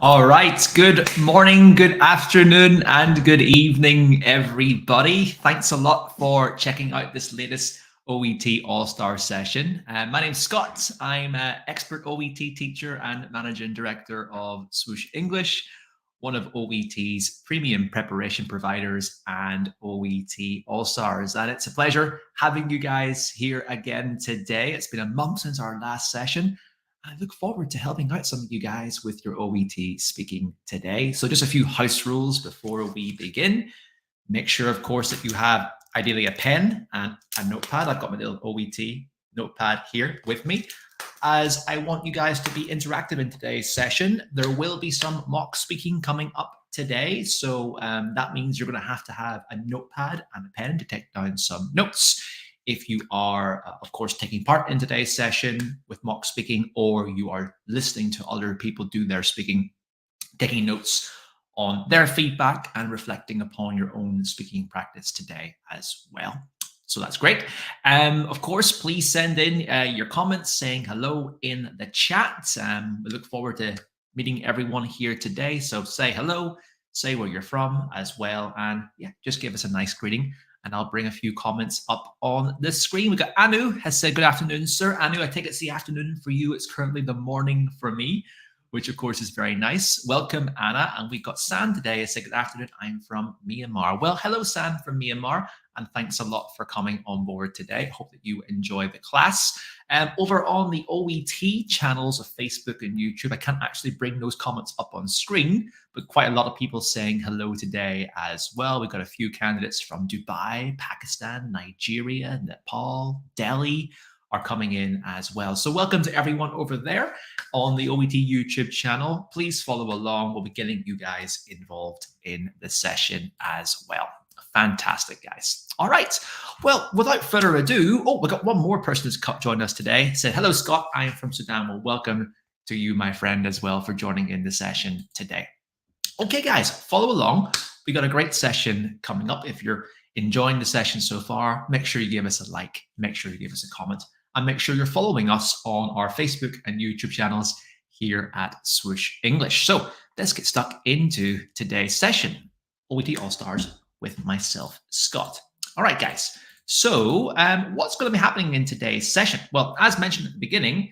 All right. Good morning, good afternoon, and good evening, everybody. Thanks a lot for checking out this latest OET All-Star session. My name's Scott. I'm an expert OET teacher and managing director of Swoosh English, one of OET's premium preparation providers and OET All-Stars. And it's a pleasure having you guys here again today. It's been a month since our last session. I look forward to helping out some of you guys with your OET speaking today. So just a few house rules before we begin. Make sure, of course, that you have ideally a pen and a notepad. I've got my little OET notepad here with me, as I want you guys to be interactive in today's session. There will be some mock speaking coming up today. So that means you're going to have a notepad and a pen to take down some notes. If you are, of course, taking part in today's session with mock speaking, or you are listening to other people do their speaking, taking notes on their feedback and reflecting upon your own speaking practice today as well. So that's great. Of course, please send in your comments saying hello in the chat. We look forward to meeting everyone here today. So say hello, say where you're from as well. And yeah, just give us a nice greeting. And I'll bring a few comments up on the screen. We got Anu has said, good afternoon, sir. Anu, I take it's the afternoon for you. It's currently the morning for me, which of course is very nice. Welcome, Anna. And we've got San today. I say, good afternoon. I'm from Myanmar. Well, hello, San from Myanmar. And thanks a lot for coming on board today. Hope that you enjoy the class. Over on the OET channels of Facebook and YouTube, I can't actually bring those comments up on screen, but quite a lot of people saying hello today as well. We've got a few candidates from Dubai, Pakistan, Nigeria, Nepal, Delhi are coming in as well. So welcome to everyone over there on the OET YouTube channel. Please follow along. We'll be getting you guys involved in the session as well. Fantastic, guys. All right. Well, without further ado, we've got one more person who's joined us today. Said, hello, Scott. I am from Sudan. Well, welcome to you, my friend, as well, for joining in the session today. Okay, guys, follow along. We got a great session coming up. If you're enjoying the session so far, make sure you give us a like, make sure you give us a comment, and make sure you're following us on our Facebook and YouTube channels here at Swoosh English. So let's get stuck into today's session, OET All-Stars with myself, Scott. All right, guys. So what's going to be happening in today's session? Well, as mentioned at the beginning,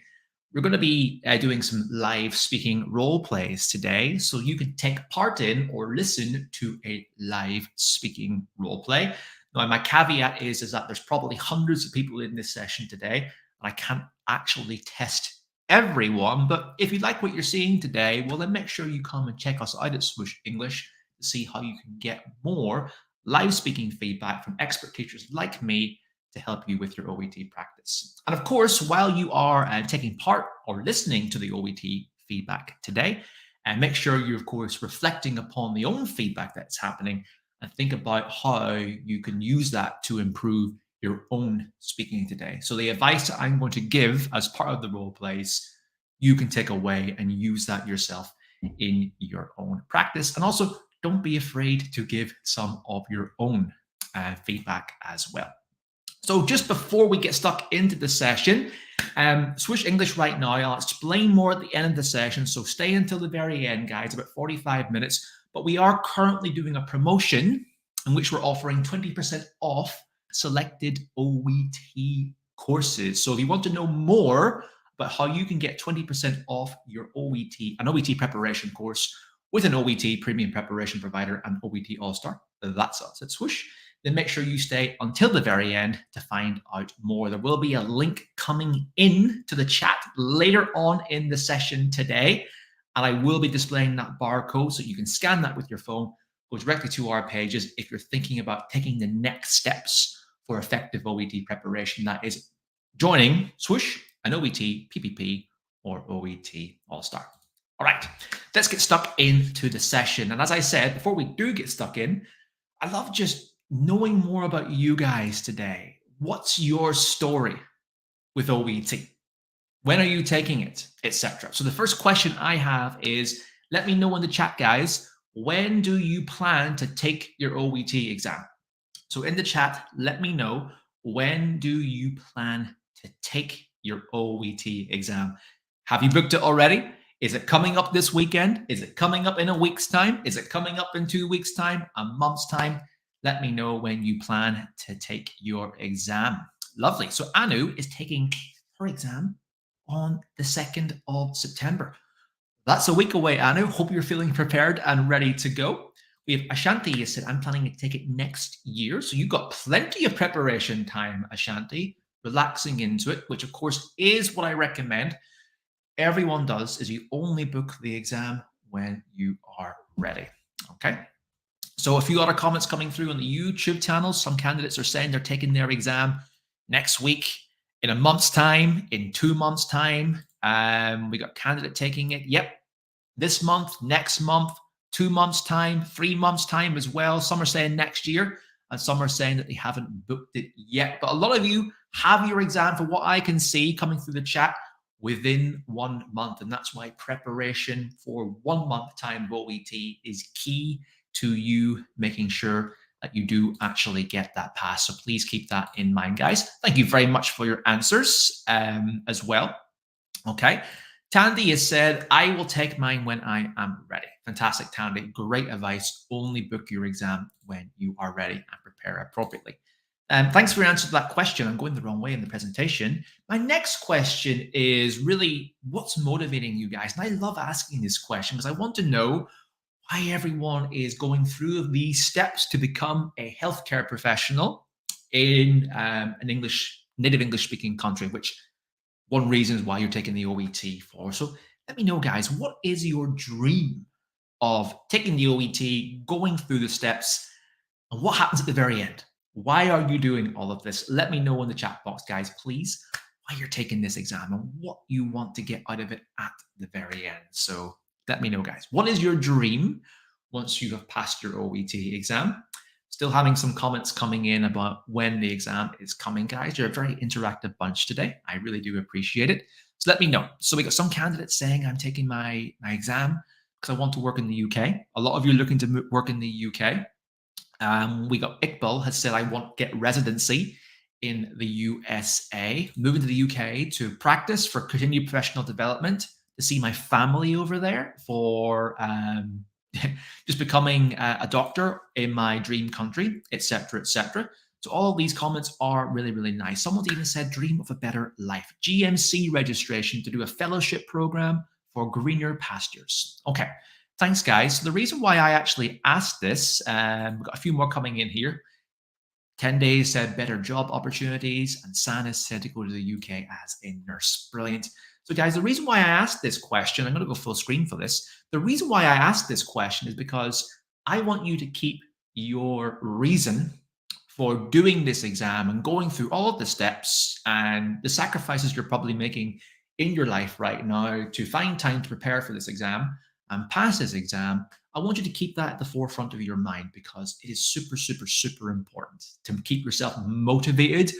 we're going to be doing some live speaking role plays today. So you can take part in or listen to a live speaking role play. Now, my caveat is that there's probably hundreds of people in this session today, and I can't actually test everyone. But if you like what you're seeing today, well, then make sure you come and check us out at Swoosh English to see how you can get more live speaking feedback from expert teachers like me to help you with your OET practice. And of course, while you are taking part or listening to the OET feedback today, and make sure you're, of course, reflecting upon the own feedback that's happening and think about how you can use that to improve your own speaking today. So the advice that I'm going to give as part of the role plays, you can take away and use that yourself in your own practice. And also, don't be afraid to give some of your own feedback as well. So just before we get stuck into the session, Swoosh English right now, I'll explain more at the end of the session. So stay until the very end, guys, about 45 minutes. But we are currently doing a promotion in which we're offering 20% off selected OET courses. So if you want to know more about how you can get 20% off your an OET preparation course with an OET premium preparation provider and OET All-Star, that's us at Swoosh, then make sure you stay until the very end to find out more. There will be a link coming in to the chat later on in the session today, and I will be displaying that barcode so you can scan that with your phone, go directly to our pages if you're thinking about taking the next steps for effective OET preparation. That is joining Swoosh, an OET, PPP, or OET All-Star. All right, let's get stuck into the session. And as I said, before we do get stuck in, I love just knowing more about you guys today. What's your story with OET? When are you taking it, etc.? So the first question I have is, let me know in the chat, guys, when do you plan to take your OET exam? So in the chat, let me know, when do you plan to take your OET exam? Have you booked it already? Is it coming up this weekend? Is it coming up in a week's time? Is it coming up in 2 weeks' time? A month's time? Let me know when you plan to take your exam. Lovely. So Anu is taking her exam on the 2nd of September. That's a week away, Anu. Hope you're feeling prepared and ready to go. We have Ashanti. You said, I'm planning to take it next year. So you've got plenty of preparation time, Ashanti, relaxing into it, which of course is what I recommend. Everyone does is you only book the exam when you are ready. Okay. So a few other comments coming through on the YouTube channel. Some candidates are saying they're taking their exam next week, in a month's time, in 2 months' time. We got candidate taking it. Yep. This month, next month, 2 months' time, 3 months' time as well. Some are saying next year, and some are saying that they haven't booked it yet. But a lot of you have your exam, for what I can see coming through the chat, within 1 month. And that's why preparation for 1 month time of OET is key to you making sure that you do actually get that pass. So please keep that in mind, guys. Thank you very much for your answers as well. Okay. Tandy has said, I will take mine when I am ready. Fantastic, Tandy. Great advice. Only book your exam when you are ready and prepare appropriately. Thanks for your answer to that question. I'm going the wrong way in the presentation. My next question is really, what's motivating you guys? And I love asking this question because I want to know why everyone is going through these steps to become a healthcare professional in an native English speaking country, which one reason is why you're taking the OET for. So let me know, guys, what is your dream of taking the OET, going through the steps, and what happens at the very end? Why are you doing all of this? Let me know in the chat box, guys, please, why you're taking this exam and what you want to get out of it at the very end. So let me know, guys. What is your dream once you have passed your OET exam? Still having some comments coming in about when the exam is coming, guys. You're a very interactive bunch today. I really do appreciate it. So let me know. So we got some candidates saying, I'm taking my exam because I want to work in the UK. A lot of you are looking to work in the UK. We got Iqbal has said, I want to get residency in the USA, moving to the UK to practice for continued professional development, to see my family over there, for just becoming a doctor in my dream country, etc., etc. So all of these comments are really, really nice. Someone's even said, dream of a better life. GMC registration to do a fellowship program for greener pastures. Okay. Thanks, guys. So the reason why I actually asked this, we've got a few more coming in here. 10 days said better job opportunities, and Sana said to go to the UK as a nurse. Brilliant. So, guys, the reason why I asked this question, I'm going to go full screen for this. The reason why I asked this question is because I want you to keep your reason for doing this exam and going through all of the steps and the sacrifices you're probably making in your life right now to find time to prepare for this exam and pass this exam. I want you to keep that at the forefront of your mind because it is super, super, super important to keep yourself motivated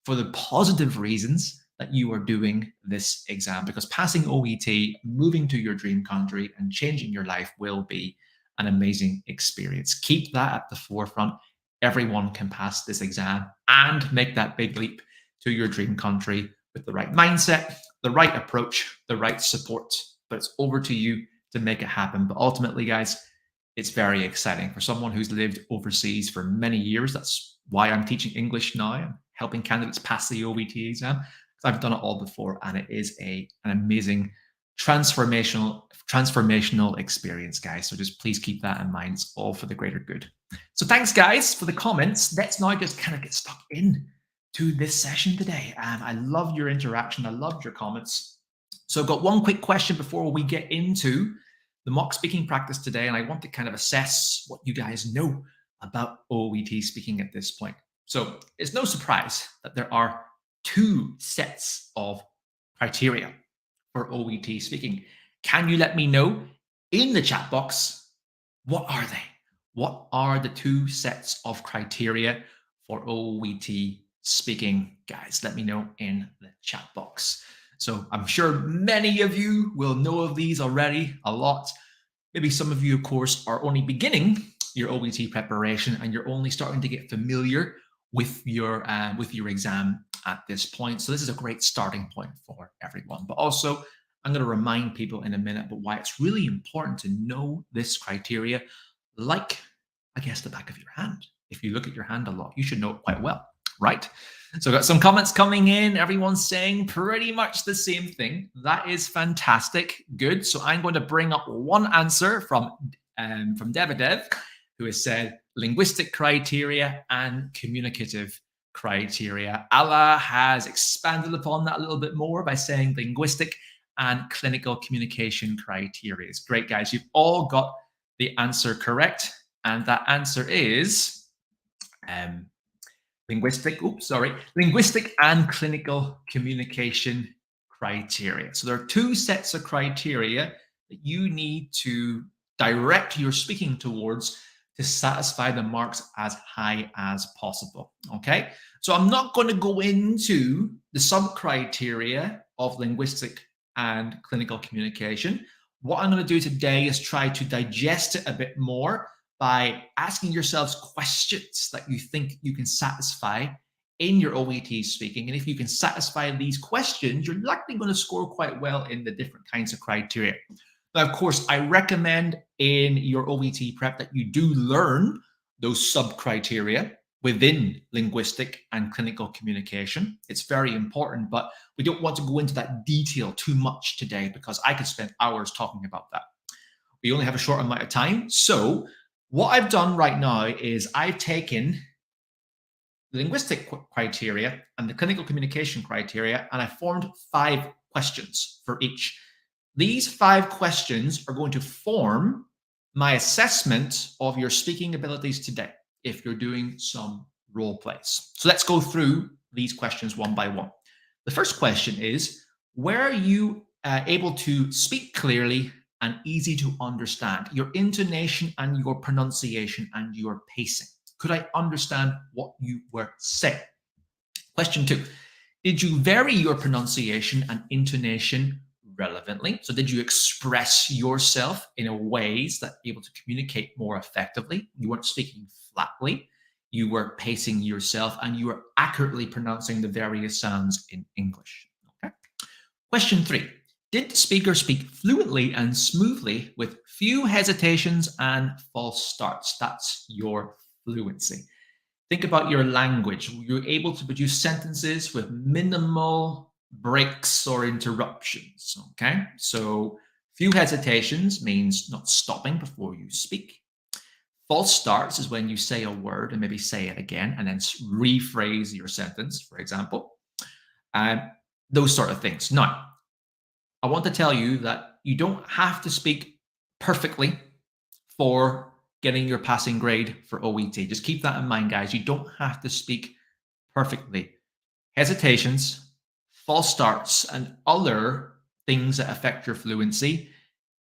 for the positive reasons that you are doing this exam, because passing OET, moving to your dream country and changing your life will be an amazing experience. Keep that at the forefront. Everyone can pass this exam and make that big leap to your dream country with the right mindset, the right approach, the right support. But it's over to you to make it happen. But ultimately, guys, it's very exciting for someone who's lived overseas for many years. That's why I'm teaching English now. I'm helping candidates pass the OET exam because I've done it all before, and it is an amazing transformational experience, guys. So just please keep that in mind. It's all for the greater good. So thanks, guys, for the comments. Let's now just kind of get stuck in to this session today. I love your interaction. I loved your comments. So I've got one quick question before we get into the mock speaking practice today, and I want to kind of assess what you guys know about OET speaking at this point. So it's no surprise that there are 2 sets of criteria for OET speaking. Can you let me know in the chat box, what are they? What are the 2 sets of criteria for OET speaking, guys? Let me know in the chat box. So I'm sure many of you will know of these already a lot. Maybe some of you, of course, are only beginning your OET preparation and you're only starting to get familiar with your exam at this point. So this is a great starting point for everyone. But also, I'm going to remind people in a minute about why it's really important to know this criteria like, I guess, the back of your hand. If you look at your hand a lot, you should know it quite well, right? So I've got some comments coming in. Everyone's saying pretty much the same thing. That is fantastic. Good. So I'm going to bring up one answer from Devadev, who has said linguistic criteria and communicative criteria. Allah has expanded upon that a little bit more by saying linguistic and clinical communication criteria. It's great, guys. You've all got the answer correct. And that answer is linguistic and clinical communication criteria. So there are two sets of criteria that you need to direct your speaking towards to satisfy the marks as high as possible. Okay, so I'm not going to go into the sub-criteria of linguistic and clinical communication. What I'm going to do today is try to digest it a bit more by asking yourselves questions that you think you can satisfy in your OET speaking. And if you can satisfy these questions, you're likely going to score quite well in the different kinds of criteria. Now, of course, I recommend in your OET prep that you do learn those sub-criteria within linguistic and clinical communication. It's very important, but we don't want to go into that detail too much today because I could spend hours talking about that. We only have a short amount of time. So what I've done right now is I've taken the linguistic criteria and the clinical communication criteria, and I formed 5 questions for each. These 5 questions are going to form my assessment of your speaking abilities today if you're doing some role plays. So let's go through these questions one by one. The first question is, where are you able to speak clearly and easy to understand? Your intonation and your pronunciation and your pacing. Could I understand what you were saying? Question 2, did you vary your pronunciation and intonation relevantly? So did you express yourself in a ways that able to communicate more effectively? You weren't speaking flatly, you were pacing yourself, and you were accurately pronouncing the various sounds in English. Okay. Question 3, did the speaker speak fluently and smoothly with few hesitations and false starts? That's your fluency. Think about your language. You're able to produce sentences with minimal breaks or interruptions, okay? So few hesitations means not stopping before you speak. False starts is when you say a word and maybe say it again and then rephrase your sentence, for example. Those sort of things. Now, I want to tell you that you don't have to speak perfectly for getting your passing grade for OET. Just keep that in mind, guys. You don't have to speak perfectly. Hesitations, false starts, and other things that affect your fluency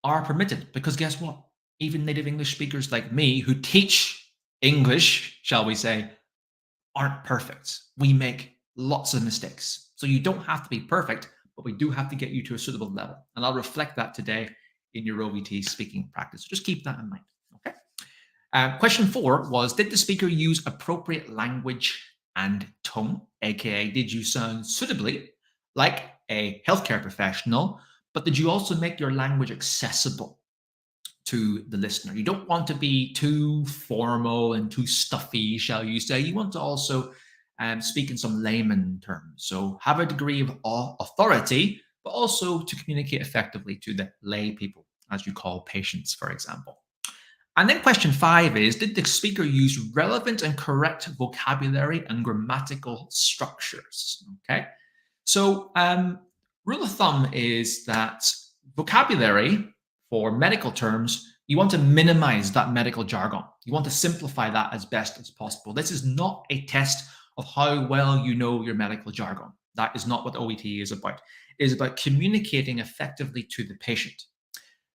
are permitted because guess what? Even native English speakers like me who teach English, shall we say, aren't perfect. We make lots of mistakes. So you don't have to be perfect, but we do have to get you to a suitable level. And I'll reflect that today in your OET speaking practice. So just keep that in mind. Okay. Question 4 was, did the speaker use appropriate language and tone? AKA, did you sound suitably like a healthcare professional, but did you also make your language accessible to the listener? You don't want to be too formal and too stuffy, shall you say. You want to also speak in some layman terms. So have a degree of authority, but also to communicate effectively to the lay people, as you call patients, for example. And then question 5 is, did the speaker use relevant and correct vocabulary and grammatical structures? Okay. So rule of thumb is that vocabulary for medical terms, you want to minimize that medical jargon. You want to simplify that as best as possible. This is not a test of how well you know your medical jargon. That is not what OET is about. It is about communicating effectively to the patient.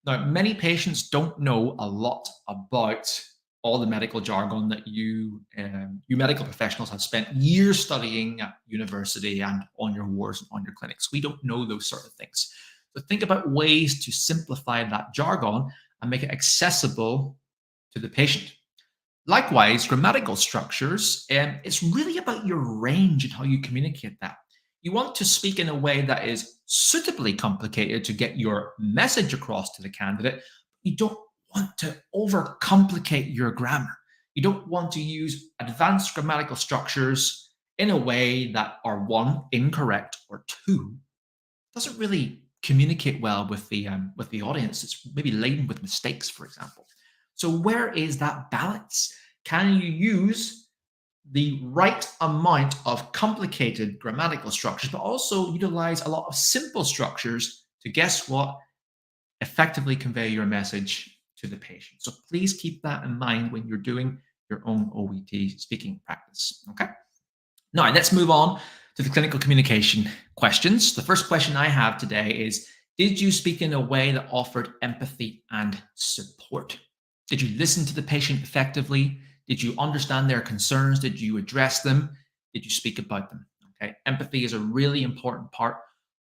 Now, many patients don't know a lot about all the medical jargon that you medical professionals have spent years studying at university and on your wards and on your clinics. We don't know those sort of things. So think about ways to simplify that jargon and make it accessible to the patient. Likewise, grammatical structures, it's really about your range and how you communicate that. You want to speak in a way that is suitably complicated to get your message across to the candidate. You don't want to overcomplicate your grammar. You don't want to use advanced grammatical structures in a way that are one, incorrect, or two, doesn't really communicate well with the audience. It's maybe laden with mistakes, for example. So where is that balance? Can you use the right amount of complicated grammatical structures, but also utilize a lot of simple structures to, guess what, effectively convey your message to the patient? So please keep that in mind when you're doing your own OET speaking practice. Okay. Now let's move on to the clinical communication questions. The first question I have today is, did you speak in a way that offered empathy and support? Did you listen to the patient effectively? Did you understand their concerns? Did you address them? Did you speak about them? Okay. Empathy is a really important part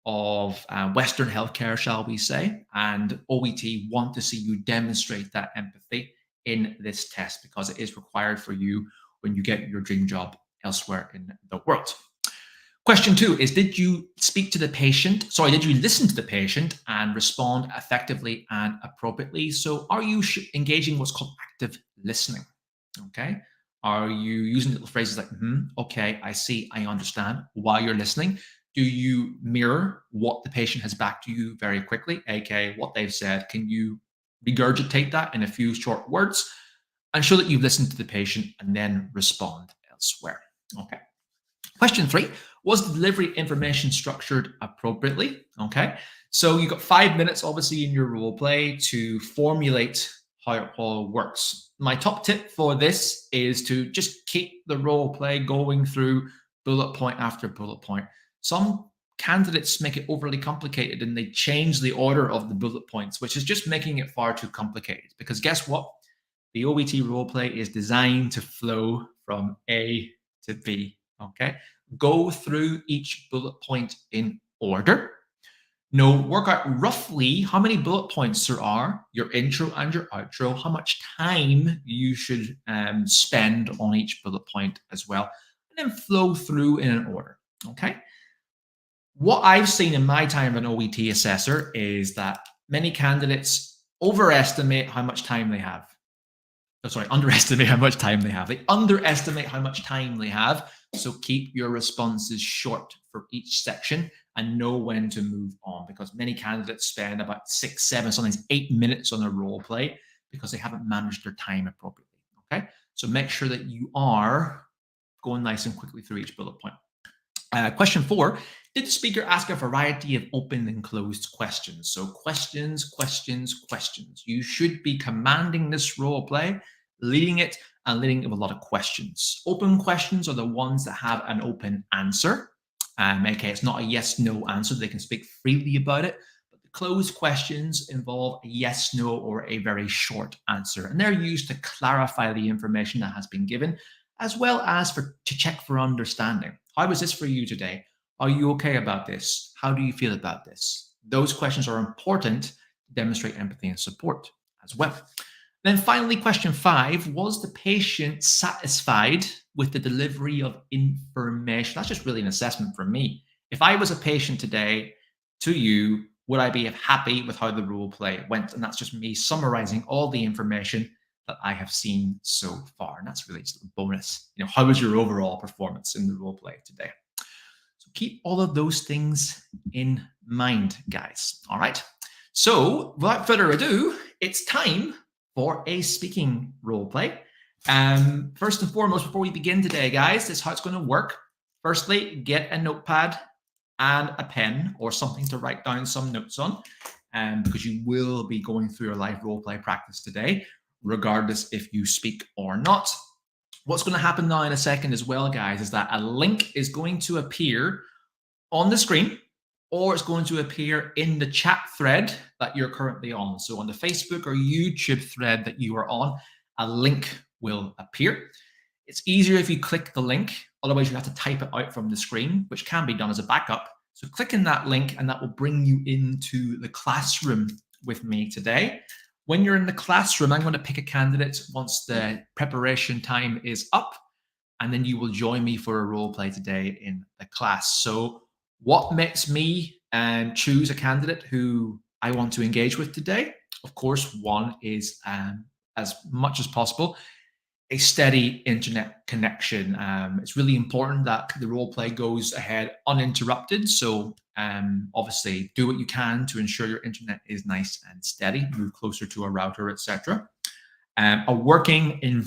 of Western healthcare, shall we say, and OET want to see you demonstrate that empathy in this test because it is required for you when you get your dream job elsewhere in the world. Question 2 is, did you speak to the patient? Sorry, did you listen to the patient and respond effectively and appropriately? So are you engaging what's called active listening? Okay. Are you using little phrases like, okay, I see, I understand, while you're listening? Do you mirror what the patient has back to you very quickly, aka what they've said? Can you regurgitate that in a few short words and show that you've listened to the patient and then respond elsewhere? Okay. Question 3, was the delivery information structured appropriately? Okay. So you've got 5 minutes, obviously, in your role play to formulate how it all works. My top tip for this is to just keep the role play going through bullet point after bullet point. Some candidates make it overly complicated and they change the order of the bullet points, which is just making it far too complicated. Because guess what? The OET role play is designed to flow from A to B. Okay. Go through each bullet point in order. No, work out roughly how many bullet points there are, your intro and your outro, how much time you should spend on each bullet point as well, and then flow through in an order. Okay. What I've seen in my time as an OET assessor is that many candidates overestimate how much time they have. Oh, sorry, underestimate how much time they have. They underestimate how much time they have. So keep your responses short for each section and know when to move on, because many candidates spend about 6, 7, sometimes 8 minutes on a role play because they haven't managed their time appropriately. Okay. So make sure that you are going nice and quickly through each bullet point. Question 4, did the speaker ask a variety of open and closed questions? So questions, questions, questions. You should be commanding this role play, leading it, and leading it with a lot of questions. Open questions are the ones that have an open answer. Okay, it's not a yes-no answer. They can speak freely about it. But the closed questions involve a yes, no, or a very short answer. And they're used to clarify the information that has been given, as well as to check for understanding. How was this for you today? Are you okay about this? How do you feel about this? Those questions are important to demonstrate empathy and support as well. Then finally, question 5, was the patient satisfied with the delivery of information? That's just really an assessment from me. If I was a patient today to you, would I be happy with how the role play went? And that's just me summarizing all the information that I have seen so far. And that's really just a bonus. How was your overall performance in the role play today? So keep all of those things in mind, guys. All right. So without further ado, it's time for a speaking role play. First and foremost, before we begin today, guys, this is how it's going to work. Firstly, get a notepad and a pen or something to write down some notes on, because you will be going through a live role play practice today, regardless if you speak or not. What's going to happen now in a second as well, guys, is that a link is going to appear on the screen, or it's going to appear in the chat thread that you're currently on. So on the Facebook or YouTube thread that you are on, a link will appear. It's easier if you click the link. Otherwise, you have to type it out from the screen, which can be done as a backup. So click in that link and that will bring you into the classroom with me today. When you're in the classroom, I'm going to pick a candidate once the preparation time is up, and then you will join me for a role play today in the class. So What makes me choose a candidate who I want to engage with today? Of course, one is as much as possible a steady internet connection. It's really important that the role play goes ahead uninterrupted. So, obviously, do what you can to ensure your internet is nice and steady. Move closer to a router, etc. A working in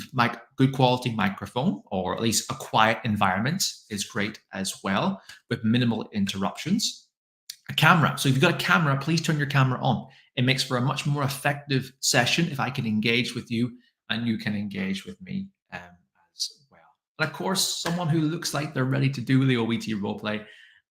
good quality microphone, or at least a quiet environment, is great as well, with minimal interruptions. A camera. So if you've got a camera, please turn your camera on. It makes for a much more effective session if I can engage with you and you can engage with me as well. And of course, someone who looks like they're ready to do the OET roleplay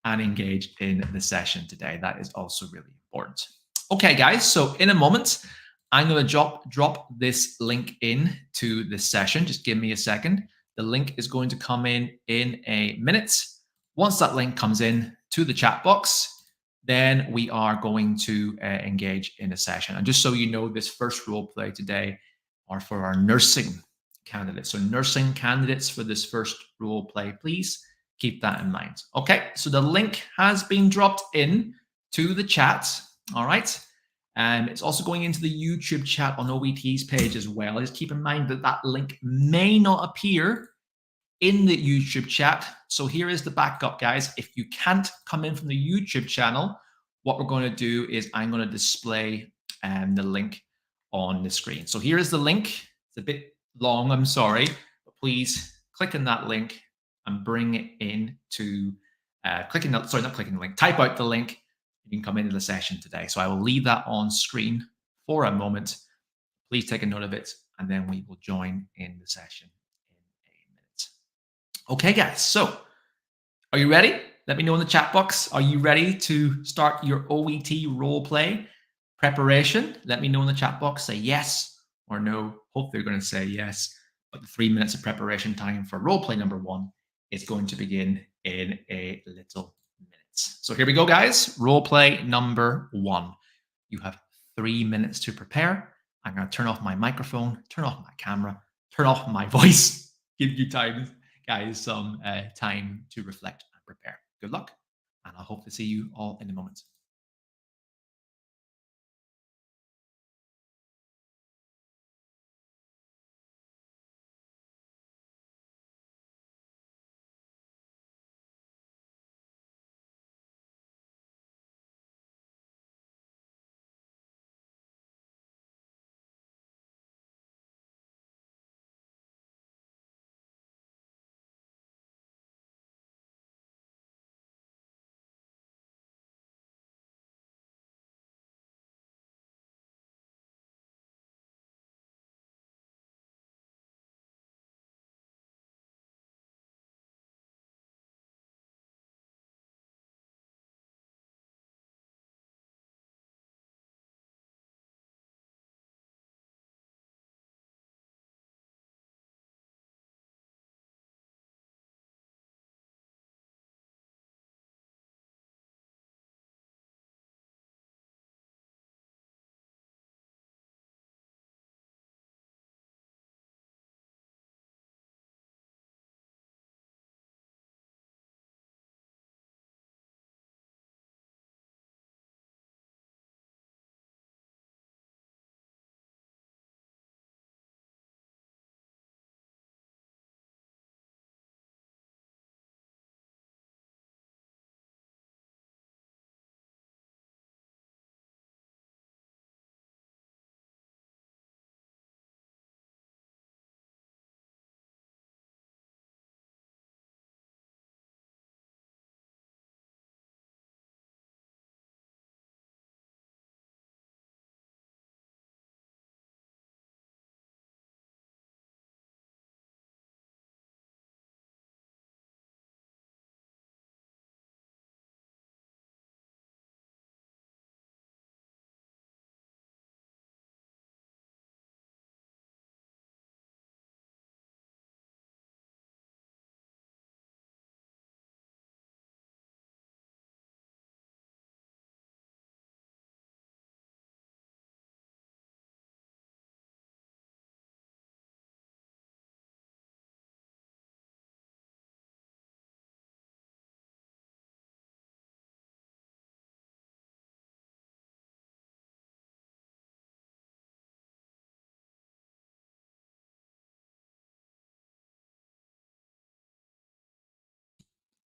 and engage in the session today. That is also really important. Okay, guys. So in a moment, I'm going to drop this link in to this session. Just give me a second. The link is going to come in a minute. Once that link comes in to the chat box, then we are going to engage in a session. And just so you know, this first role play today are for our nursing candidates. So nursing candidates for this first role play, please keep that in mind. Okay, so the link has been dropped in to the chat. All right. And it's also going into the YouTube chat on OET's page as well. Just keep in mind that that link may not appear in the YouTube chat. So here is the backup, guys. If you can't come in from the YouTube channel, what we're going to do is I'm going to display the link on the screen. So here is the link. It's a bit long, I'm sorry, but please click on that link and bring it in to not clicking the link, type out the link. You can come into the session today. So I will leave that on screen for a moment. Please take a note of it, and then we will join in the session in a minute. Okay, guys, so are you ready? Let me know in the chat box. Are you ready to start your OET role play preparation? Let me know in the chat box. Say yes or no. Hopefully, you're going to say yes. But the 3 minutes of preparation time for role play number 1 is going to begin in a little minutes. So here we go, guys. Role play number 1. You have 3 minutes to prepare. I'm going to turn off my microphone, turn off my camera, turn off my voice. Give you time, guys, some time to reflect and prepare. Good luck, and I hope to see you all in a moment.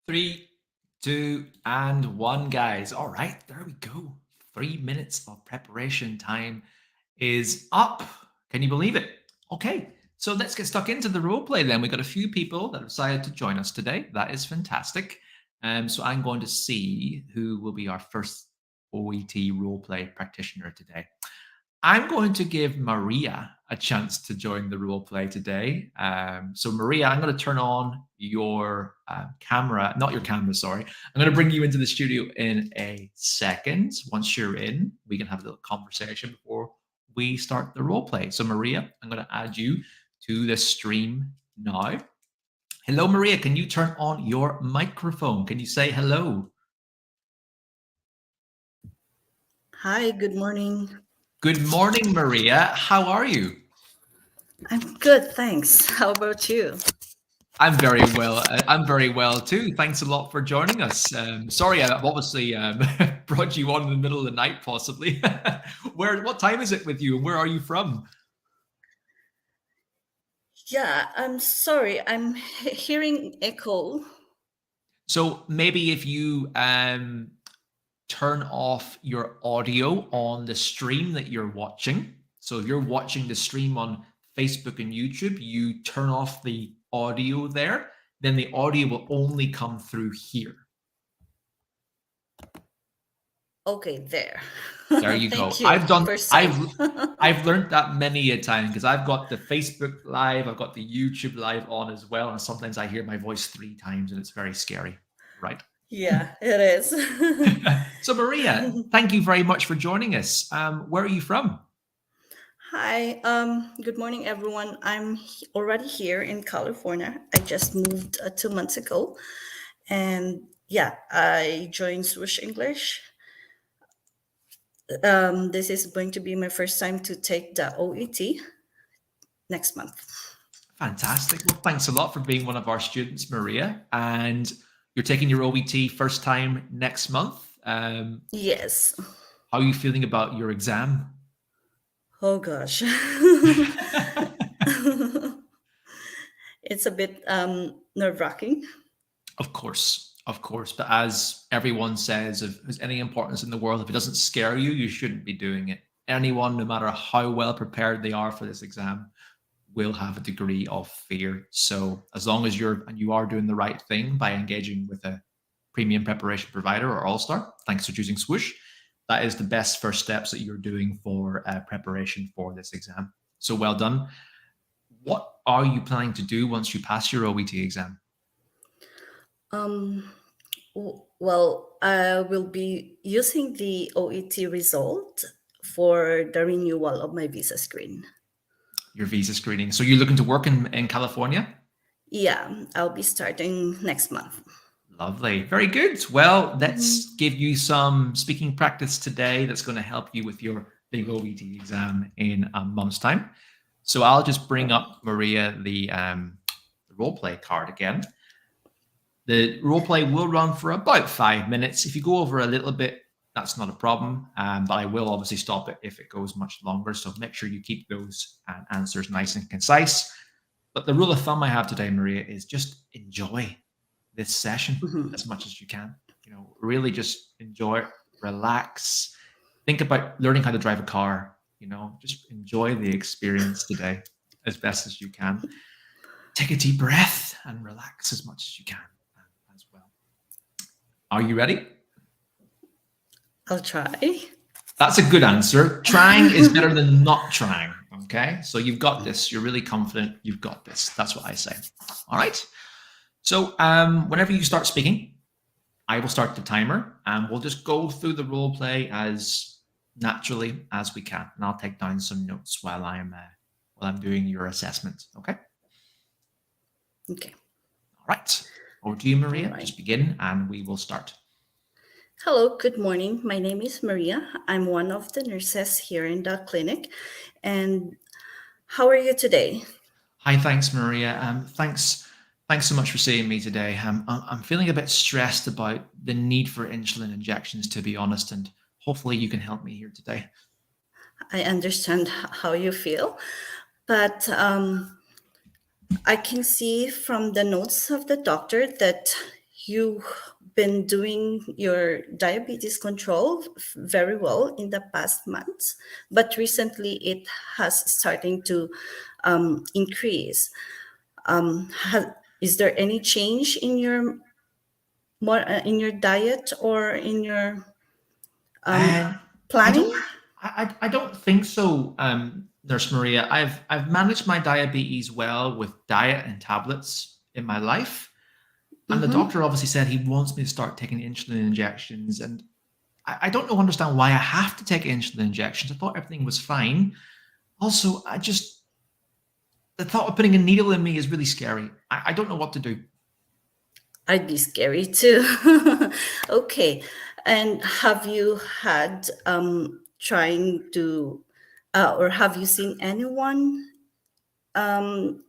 3, 2, and 1, guys. All right, there we go. 3 minutes of preparation time is up. Can you believe it? Okay, so let's get stuck into the role play then. We've got a few people that have decided to join us today. That is fantastic. So I'm going to see who will be our first OET role play practitioner today. I'm going to give Maria a chance to join the role play today. So, Maria, I'm going to turn on your camera, not your camera, sorry. I'm going to bring you into the studio in a second. Once you're in, we can have a little conversation before we start the role play. So, Maria, I'm going to add you to the stream now. Hello, Maria. Can you turn on your microphone? Can you say hello? Hi, good morning. Good morning, Maria. How are you? I'm good, thanks. How about you? I'm very well. I'm very well too. Thanks a lot for joining us. Sorry, I've obviously brought you on in the middle of the night, possibly. What time is it with you, and where are you from? Yeah, I'm sorry. I'm hearing echo. So maybe if you turn off your audio on the stream that you're watching. So if you're watching the stream on Facebook and YouTube, you turn off the audio there, then the audio will only come through here. Okay, there. There you Thank go. you. First time. I've learned that many a time because I've got the Facebook live, I've got the YouTube live on as well, and sometimes I hear my voice 3 times and it's very scary. Right. Yeah, it is. So Maria, thank you very much for joining us. Where are you from? Hi. Good morning, everyone. I'm already here in California. I just moved 2 months ago, and yeah, I joined Swoosh English. This is going to be my first time to take the OET next month. Fantastic. Well, thanks a lot for being one of our students, Maria. And you're taking your OET first time next month. Yes. How are you feeling about your exam? Oh gosh. It's a bit nerve-wracking. Of course, of course. But as everyone says, if there's any importance in the world, if it doesn't scare you, you shouldn't be doing it. Anyone, no matter how well prepared they are for this exam, will have a degree of fear. So as long as you are doing the right thing by engaging with a premium preparation provider or All-Star, thanks for choosing Swoosh, that is the best first steps that you're doing for preparation for this exam. So well done. What are you planning to do once you pass your OET exam? Well, I will be using the OET result for the renewal of my visa screen. Your visa screening. So you're looking to work in California? Yeah, I'll be starting next month. Lovely. Very good. Well, let's give you some speaking practice today that's going to help you with your big OET exam in a month's time. So I'll just bring up, Maria, the role play card again. The role play will run for about 5 minutes. If you go over a little bit, that's not a problem, but I will obviously stop it if it goes much longer. So make sure you keep those answers nice and concise. But the rule of thumb I have today, Maria, is just enjoy this session as much as you can. Really just enjoy it, relax, think about learning how to drive a car. Just enjoy the experience today as best as you can. Take a deep breath and relax as much as you can as well. Are you ready? I'll try. That's a good answer. Trying is better than not trying. Okay, so you've got this. You're really confident. You've got this. That's what I say. All right. So whenever you start speaking, I will start the timer, and we'll just go through the role play as naturally as we can. And I'll take down some notes while I'm doing your assessment. Okay. Okay. All right. Over to you, Maria. Right. Just begin, and we will start. Hello, good morning. My name is Maria. I'm one of the nurses here in the clinic. And how are you today? Hi, thanks, Maria. Thanks so much for seeing me today. I'm feeling a bit stressed about the need for insulin injections, to be honest, and hopefully you can help me here today. I understand how you feel, but I can see from the notes of the doctor that you've been doing your diabetes control very well in the past months, but recently it has starting to increase. Is there any change in your in your diet or in your And I planning? don't, I don't think so, Nurse Maria. I've managed my diabetes well with diet and tablets in my life, and the Mm-hmm. doctor obviously said he wants me to start taking insulin injections, and I don't know understand why I have to take insulin injections. I thought everything was fine. Also, I just the thought of putting a needle in me is really scary. I don't know what to do. I'd be scary too. Okay. And have you had trying to, or have you seen anyone um,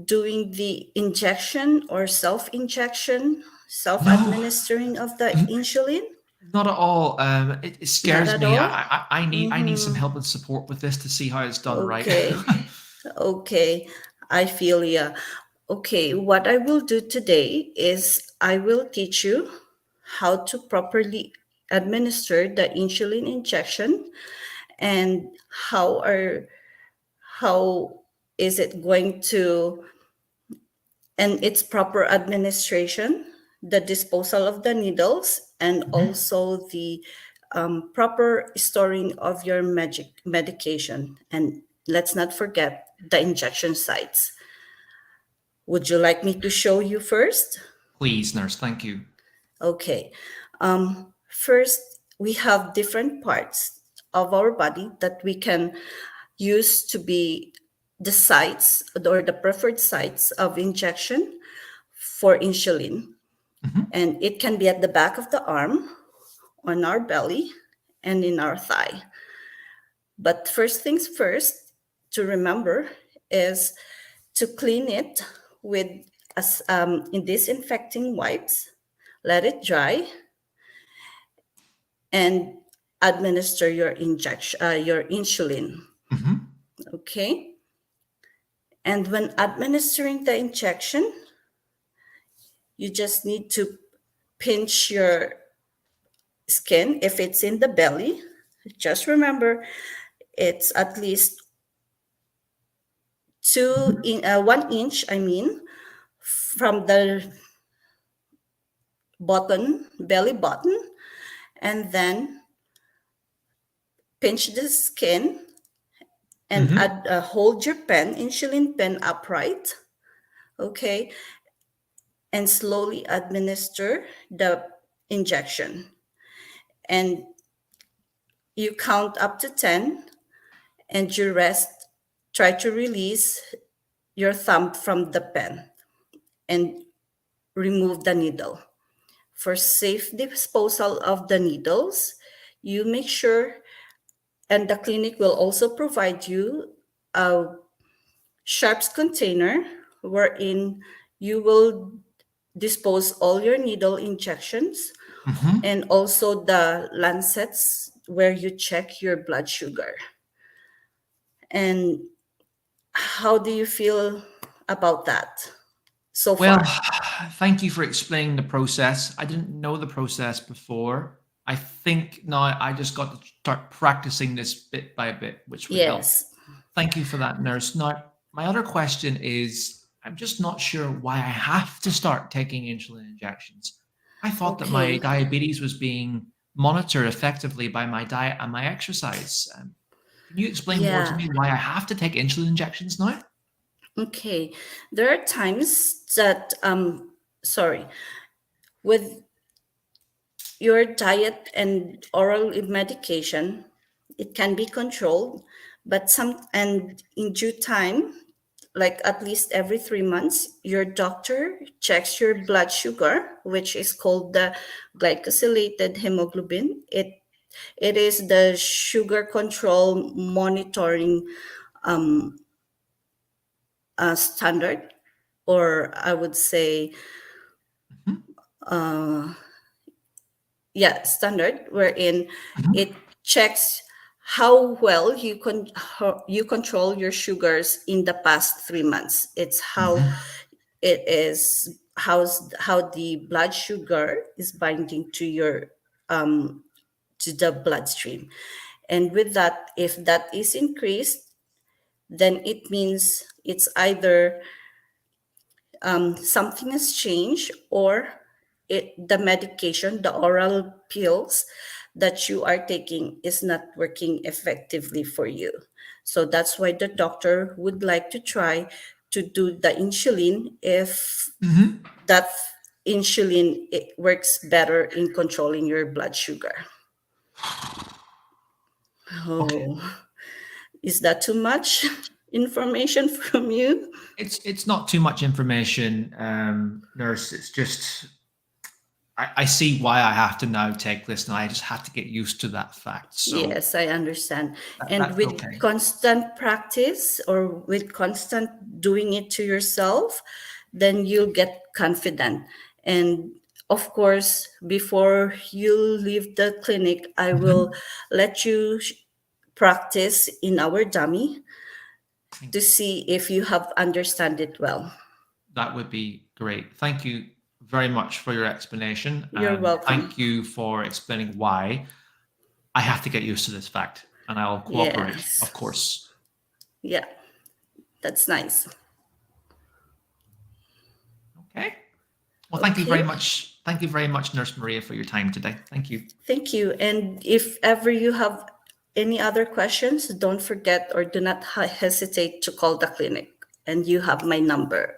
doing the injection or self injection, self No, administering of the insulin? not at all. It Not scares at me. all? I need some Mm-hmm. help and support with this to see how it's done right. Okay. Okay. I feel ya. Okay. What I will do today is I will teach you how to properly administer the insulin injection and how are how is it going to and its proper administration, the disposal of the needles, and Mhm. also the proper storing of your medication. And let's not forget the injection sites. Would you like me to show you first? Please, nurse. Thank you. Okay. First, we have different parts of our body that we can use to be the sites or the preferred sites of injection for insulin. Mhm. And it can be at the back of the arm, on our belly, and in our thigh. But first things first to remember is to clean it with in disinfecting wipes, let it dry, and administer your injection, your insulin. Mhm. Okay. And when administering the injection, you just need to pinch your skin if it's in the belly. Just remember, it's at least Mhm. 1 inch. I mean, from the belly button, and then pinch the skin and Mhm. hold your insulin pen upright. Okay, and slowly administer the injection. And you count up to 10 and you rest. Try to release your thumb from the pen and remove the needle. For safe disposal of the needles, you make sure, and the clinic will also provide you a sharps container wherein you will dispose all your needle injections Mhm. and also the lancets where you check your blood sugar. And how do you feel about that so Well, far? thank you for explaining the process. I didn't know the process before. I think now I just got to start practicing this bit by bit, which would help. Yes. Thank you for that, nurse. Now, my other question is I'm just not sure why I have to start taking insulin injections. I thought that my Okay. diabetes was being monitored effectively by my diet and my exercise. Can you explain more to Yeah. me why I have to take insulin injections now? Okay. There are times that, sorry, with your diet and oral medication, it can be controlled, but and in due time, like at least every 3 months, your doctor checks your blood sugar, which is called the glycosylated hemoglobin. It is the sugar control monitoring standard, or I would say, Mhm. yeah, standard, wherein Mhm. it checks how well how you control your sugars in the past 3 months. It's how Mhm. it is how the blood sugar is binding to your to the bloodstream. And with that, if that is increased, then it means it's either something has changed, or the medication, the oral pills that you are taking, is not working effectively for you. So that's why the doctor would like to try to do the insulin if Mm-hmm. that insulin, it works better in controlling your blood sugar. Okay. Oh, is that too much information from you? It's not too much information, nurse. It's just I see why I have to now take this, and I just have to get used to that fact. So Yes, I understand. And that's with okay. constant practice, or with constant doing it to yourself, then you'll get confident. And of course, before you leave the clinic, I will Mhm. let you practice in our dummy to Thank you. see if you have understand it well. That would be great. Thank you very much for your explanation, You're and welcome. thank you for explaining why I have to get used to this fact, and I'll cooperate, Yes. of course. Yeah, that's nice. Okay. Well, thank you very Okay. much. Thank you very much, Nurse Maria, for your time today. Thank you. Thank you. And if ever you have any other questions, don't forget or do not hesitate to call the clinic. And you have my number.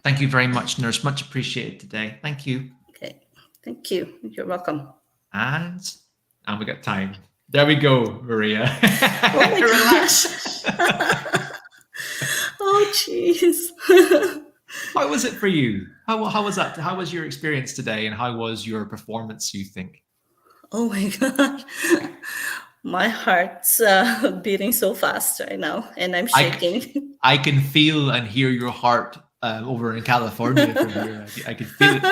Thank you very much, Nurse. Much appreciated today. Thank you. Okay. Thank you. You're welcome. And we got time. There we go, Maria. Oh my Relax. God. Oh, jeez. How was it for you? How was that? How was your experience today, and how was your performance, you think? Oh my God. My heart's beating so fast right now, and I'm I, shaking. I can feel and hear your heart over in California from here. I can feel it.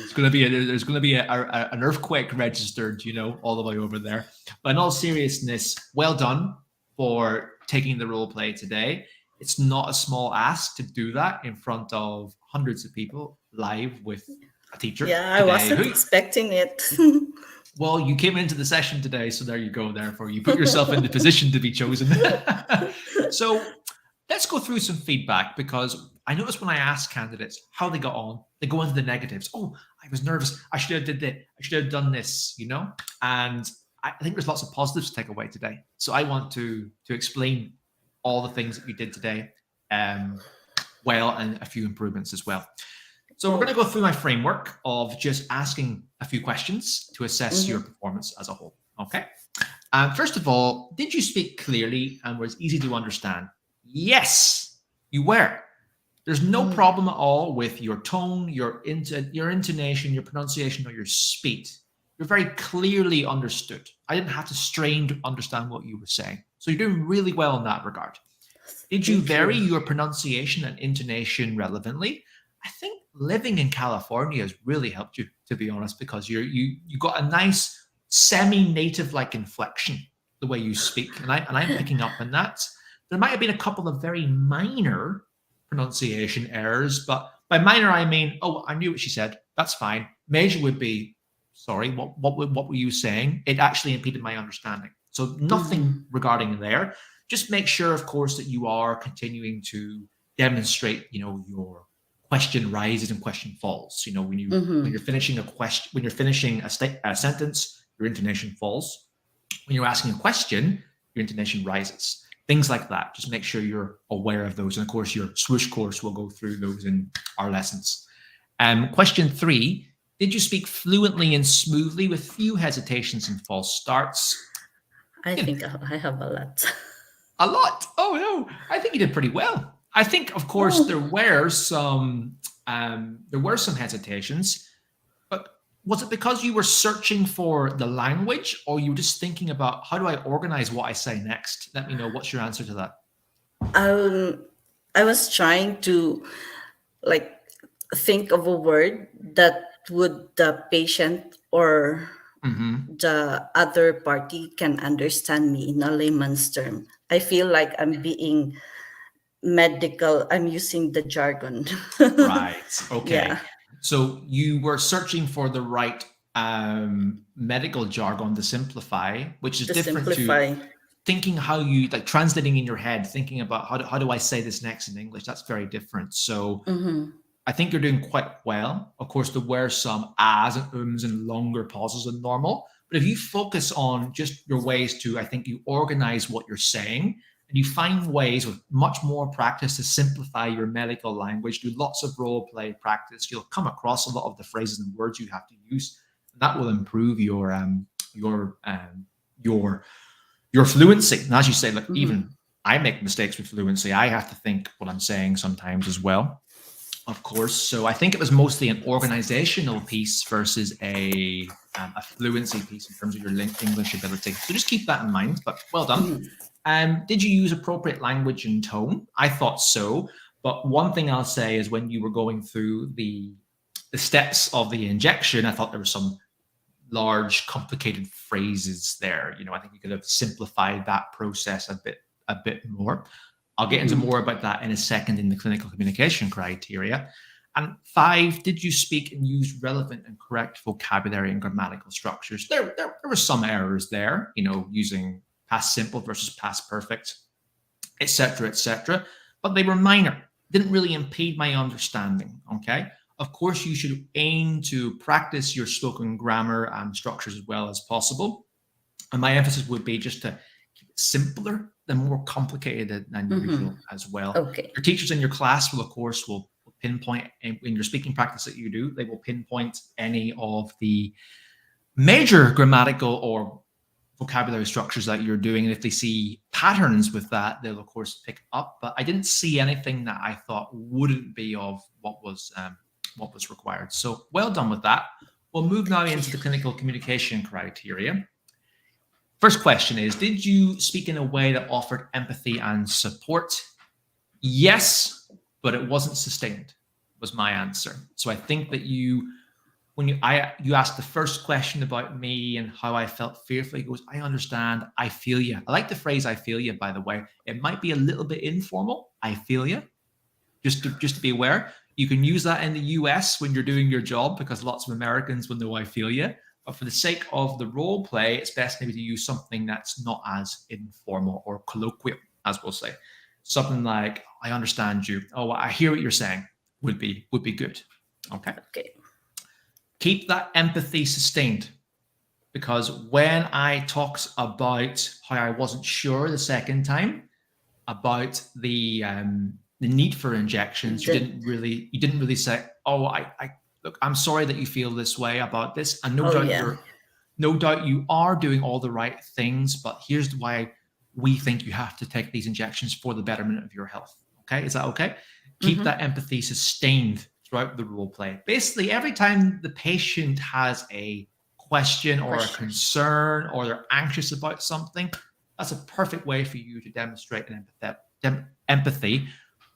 It's going to be there's going to be an earthquake registered, all the way over there. But in all seriousness, well done for taking the role play today. It's not a small ask to do that in front of hundreds of people live with a teacher Yeah, I today. wasn't Who, expecting it. well, you came into the session today, so there you go. Therefore, you put yourself in the position to be chosen. So let's go through some feedback, because I noticed when I ask candidates how they got on, they go into the negatives. Oh, I was nervous. I should have did that. I should have done this. And I think there's lots of positives to take away today. So I want to explain all the things that you did today, well, and a few improvements as well. So we're going to Oh. go through my framework of just asking a few questions to assess your Mhm. performance as a whole. Okay. First of all, did you speak clearly and was easy to understand? Yes, you were. There's no Mm. problem at all with your tone, your intonation, your pronunciation, or your speed. You're very clearly understood. I didn't have to strain to understand what you were saying. So you're doing really well in that regard. Did you Thank vary you. your pronunciation and intonation relevantly? I think living in California has really helped you, to be honest, because you got a nice semi-native like inflection the way you speak, and I'm picking up on that. There might have been a couple of very minor pronunciation errors, but by minor I mean, oh, I knew what she said. That's fine. Major would be, sorry, what were you saying? It actually impeded my understanding. So nothing Mhm. regarding there. Just make sure, of course, that you are continuing to demonstrate, your question rises and question falls. When you're Mhm. finishing when you're finishing a sentence, your intonation falls. When you're asking a question, your intonation rises. Things like that. Just make sure you're aware of those. And of course, your Swoosh course will go through those in our lessons. Question 3. Did you speak fluently and smoothly with few hesitations and false starts? I think I have a lot. A lot. Oh no, I think you did pretty well. I think, of course, Oh, there were some hesitations, but was it because you were searching for the language, or you were just thinking about how do I organize what I say next? Let me know what's your answer to that. um, I was trying to like think of a word that would the patient or Mm-hmm. the other party can understand me in a layman's term. I feel like I'm being medical. I'm using the jargon. Right. Okay. Yeah, So you were searching for the right medical jargon to simplify, which is to different to simplify. thinking how you like translating in your head, thinking about how do I say this next in English? That's very different. So Mm-hmm. I think you're doing quite well. Of course, there were some ahs and ums and longer pauses than normal. But if you focus on just your ways to, I think you organize what you're saying and you find ways with much more practice to simplify your medical language, do lots of role play practice, you'll come across a lot of the phrases and words you have to use. That will improve your your your fluency. And as you say, like Mm-hmm. even I make mistakes with fluency. I have to think what I'm saying sometimes as well, of course. So I think it was mostly an organizational piece versus a fluency piece in terms of your English ability. So just keep that in mind. But well done. Mm-hmm. Did you use appropriate language and tone? I thought so. But one thing I'll say is when you were going through the steps of the injection, I thought there were some large, complicated phrases there. I think you could have simplified that process a bit more. I'll get into Mm-hmm. more about that in a second in the clinical communication criteria. And 5, did you speak and use relevant and correct vocabulary and grammatical structures? There were some errors there, using past simple versus past perfect, etc., etc. But they were minor, didn't really impede my understanding. Okay. Of course, you should aim to practice your spoken grammar and structures as well as possible. And my emphasis would be just to keep it simpler than more complicated than Mm-hmm. usual as well. Okay. Your teachers in your class will, of course, will pinpoint in your speaking practice that you do, they will pinpoint any of the major grammatical or vocabulary structures that you're doing. And if they see patterns with that, they'll, of course, pick up. But I didn't see anything that I thought wouldn't be of what was required. So well done with that. We'll move now into the clinical communication criteria. First question is, did you speak in a way that offered empathy and support? Yes, but it wasn't sustained, was my answer. So I think that when you asked the first question about me and how I felt fearful, he goes, I understand, I feel you. I like the phrase I feel you, by the way. It might be a little bit informal. I feel you. Just to be aware. You can use that in the US when you're doing your job because lots of Americans will know I feel you. But for the sake of the role play, it's best maybe to use something that's not as informal or colloquial, as we'll say. Something like, I understand you. Oh, I hear what you're saying would be good. Okay. Okay. Keep that empathy sustained, because when I talked about how I wasn't sure the second time about the need for injections, you didn't really say, oh, I look, I'm sorry that you feel this way about this, and no doubt you are doing all the right things, but here's why we think you have to take these injections for the betterment of your health. Okay, is that okay? Keep that empathy sustained throughout the role play. Basically, every time the patient has a question or a concern or they're anxious about something, that's a perfect way for you to demonstrate an empathy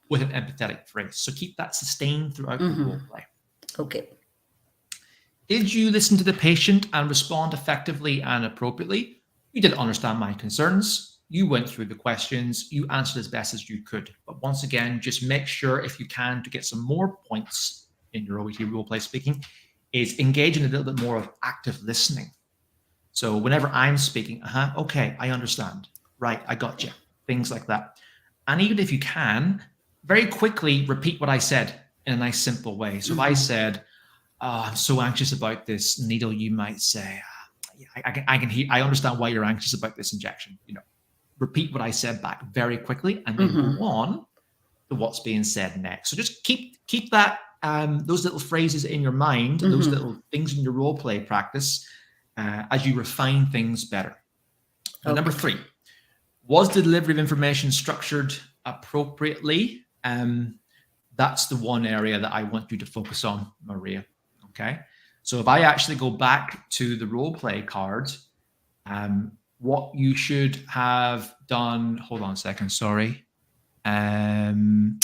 with an empathetic phrase. So keep that sustained throughout the role play. Okay. Did you listen to the patient and respond effectively and appropriately? You did understand my concerns. You went through the questions. You answered as best as you could. But once again, just make sure, if you can, to get some more points in your OET role play speaking, is engage in a little bit more of active listening. So whenever I'm speaking, okay, I understand. Right, I got you. Things like that. And even if you can, very quickly repeat what I said in a nice, simple way. So if I said, I'm so anxious about this needle, you might say, I understand why you're anxious about this injection. Repeat what I said back very quickly, and then go on to what's being said next. So just keep that those little phrases in your mind, those little things in your role play practice as you refine things better. Number 3, was the delivery of information structured appropriately? That's the one area that I want you to focus on, Maria. Okay. So if I actually go back to the role play card, what you should have done, hold on a second, sorry. Bullet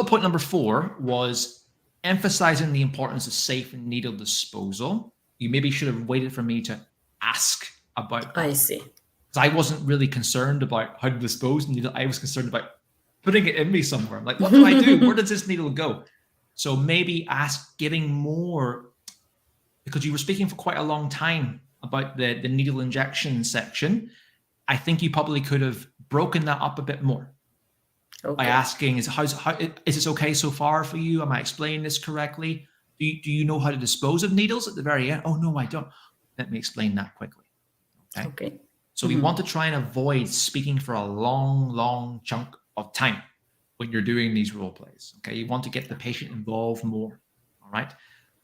point number 4 was emphasizing the importance of safe and needle disposal. You maybe should have waited for me to ask about that. I see. Because I wasn't really concerned about how to dispose needle. I was concerned about putting it in me somewhere. I'm like, what do I do? Where does this needle go? So maybe giving more, because you were speaking for quite a long time about the needle injection section. I think you probably could have broken that up a bit more by asking, is this okay so far for you? Am I explaining this correctly? Do you know how to dispose of needles at the very end? Oh, no, I don't. Let me explain that quickly. Okay. So we want to try and avoid speaking for a long chunk of time when you're doing these role plays. Okay. You want to get the patient involved more. All right.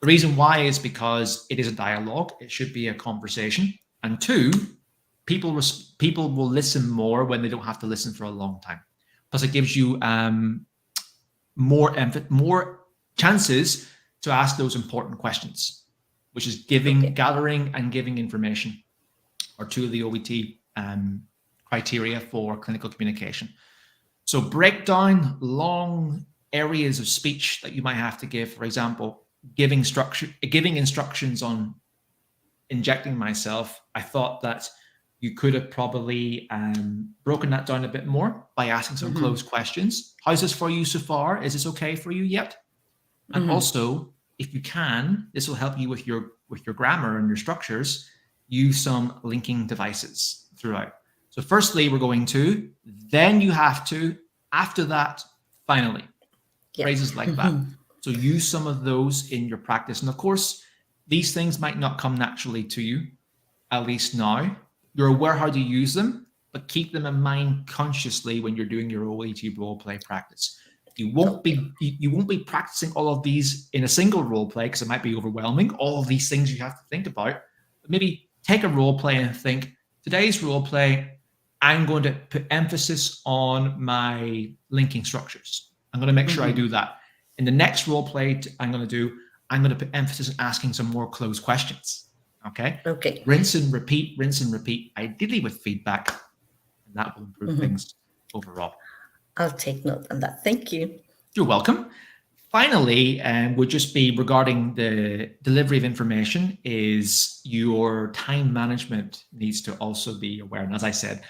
The reason why is because it is a dialogue. It should be a conversation. And two, people will listen more when they don't have to listen for a long time. Plus, it gives you more chances to ask those important questions, which is gathering and giving information, are two of the OET criteria for clinical communication. So break down long areas of speech that you might have to give. For example, giving instructions on injecting myself. I thought that you could have probably broken that down a bit more by asking some closed questions. How's this for you so far? Is this okay for you yet? And also, if you can, this will help you with your grammar and your structures. Use some linking devices throughout. So firstly, we're going to, then you have to, after that, finally. Phrases like that. So use some of those in your practice. And of course, these things might not come naturally to you, at least now. You're aware how to use them, but keep them in mind consciously when you're doing your OET role play practice. You won't be practicing all of these in a single role play because it might be overwhelming. All of these things you have to think about. But maybe take a role play and think, today's role play, I'm going to put emphasis on my linking structures. I'm going to make sure I do that. In the next role play I'm going to put emphasis on asking some more closed questions. Okay. Rinse and repeat, ideally with feedback, and that will improve things overall. I'll take note on that. Thank you. You're welcome. Finally, would just be regarding the delivery of information is your time management needs to also be aware. And as I said,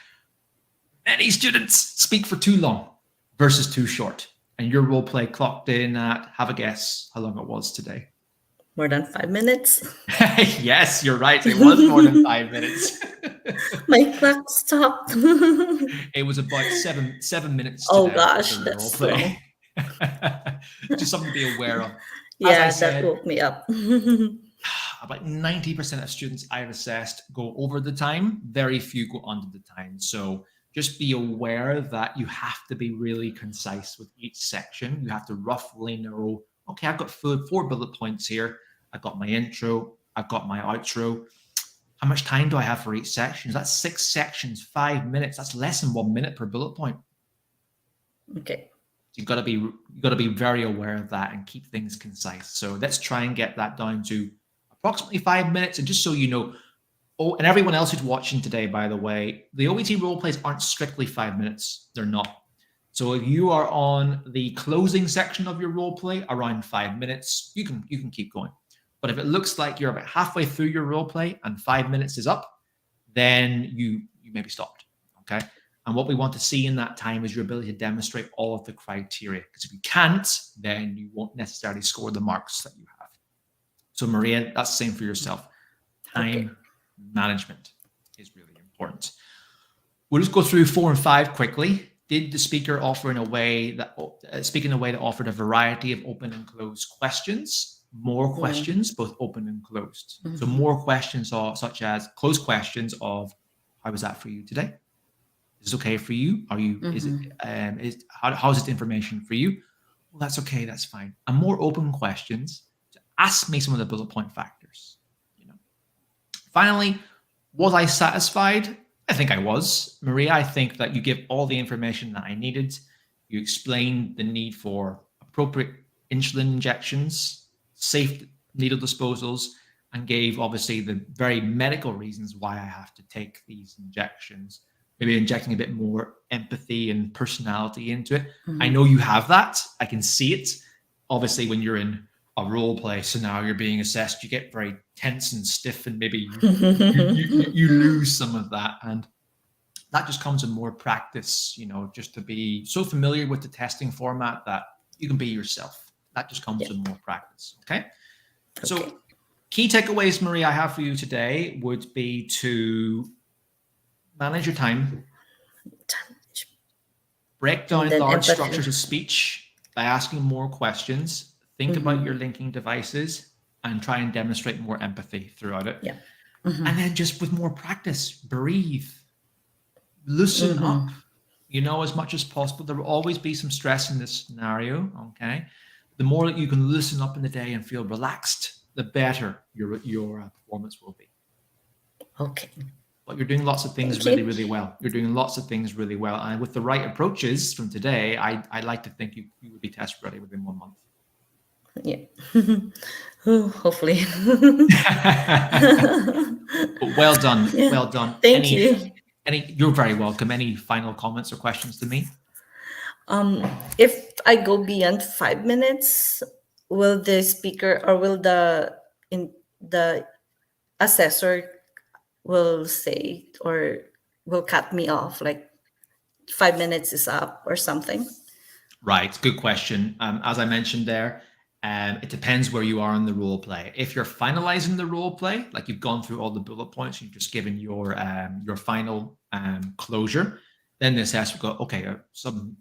many students speak for too long versus too short. And your role play clocked in at, have a guess how long it was today. More than 5 minutes. Yes, you're right. It was more than 5 minutes. My clock stopped. It was about seven minutes. Oh gosh, that's slow. Just something to be aware of. Yeah, that woke me up. About 90% of students I've assessed go over the time. Very few go under the time. So just be aware that you have to be really concise with each section. You have to roughly know, okay, I've got 4 bullet points here. I've got my intro. I've got my outro. How much time do I have for each section? That's 6 sections, 5 minutes. That's less than 1 minute per bullet point. Okay. You've got to be very aware of that and keep things concise. So let's try and get that down to approximately 5 minutes. And just so you know, and everyone else who's watching today, by the way, the OET role plays aren't strictly 5 minutes. They're not. So if you are on the closing section of your role play around 5 minutes, you can keep going. But if it looks like you're about halfway through your role play and 5 minutes is up, then you may be stopped. Okay. And what we want to see in that time is your ability to demonstrate all of the criteria. Because if you can't, then you won't necessarily score the marks that you have. So Maria, that's the same for yourself. Time management is really important. We'll just go through 4 and 5 quickly. Did the speaker offer in a way that offered a variety of open and closed questions? More questions, both open and closed. So more questions are such as closed questions of, how was that for you today? Is it okay for you? Are you? How's this information for you? Well, that's okay. That's fine. And more open questions to ask me some of the bullet point factors. Finally, was I satisfied? I think I was. Maria, I think that you give all the information that I needed. You explained the need for appropriate insulin injections, safe needle disposals, and gave obviously the very medical reasons why I have to take these injections. Maybe injecting a bit more empathy and personality into it. I know you have that. I can see it. Obviously, when you're in a role play scenario, you're being assessed, you get very tense and stiff, and maybe you lose some of that. And That just comes in more practice, just to be so familiar with the testing format that you can be yourself. That just comes with more practice. Okay. So key takeaways, Marie, I have for you today would be to manage your time, break down large structures of speech by asking more questions, think about your linking devices, and try and demonstrate more empathy throughout it. Yeah. And then just with more practice, breathe, loosen up, as much as possible. There will always be some stress in this scenario, okay? The more that you can loosen up in the day and feel relaxed, the better your performance will be. Okay. But you're doing lots of things really well. You're doing lots of things really well. And with the right approaches from today, I like to think you would be test ready within 1 month. Yeah. Hopefully. Well done. Yeah. Well done. Thank you. You're very welcome. Any final comments or questions to me? If I go beyond 5 minutes, will the speaker or will the assessor will say or will cut me off, like 5 minutes is up or something? Right. Good question. As I mentioned there, it depends where you are in the role play. If you're finalizing the role play, like you've gone through all the bullet points, you've just given your final closure, then the assessor will go, okay, some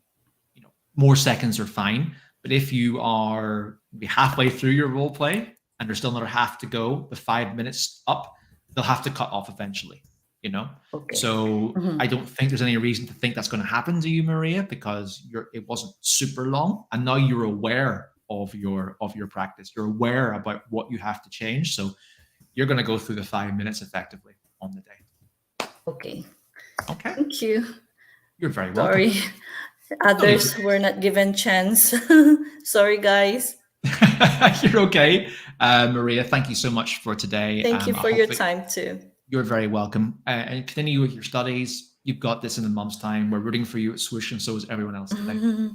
more seconds are fine. But if you are maybe halfway through your role play and there's still another half to go, the 5 minutes up, they'll have to cut off eventually. Okay. So I don't think there's any reason to think that's going to happen to you, Maria, because it wasn't super long, and now you're aware of your practice. You're aware about what you have to change, so you're going to go through the 5 minutes effectively on the day. Okay. Thank you. You're very welcome. Sorry, others were not given chance. Sorry, guys. You're okay, Maria. Thank you so much for today. Thank you for your time too. You're very welcome. And continue with your studies. You've got this in a month's time. We're rooting for you at Swoosh, and so is everyone else today.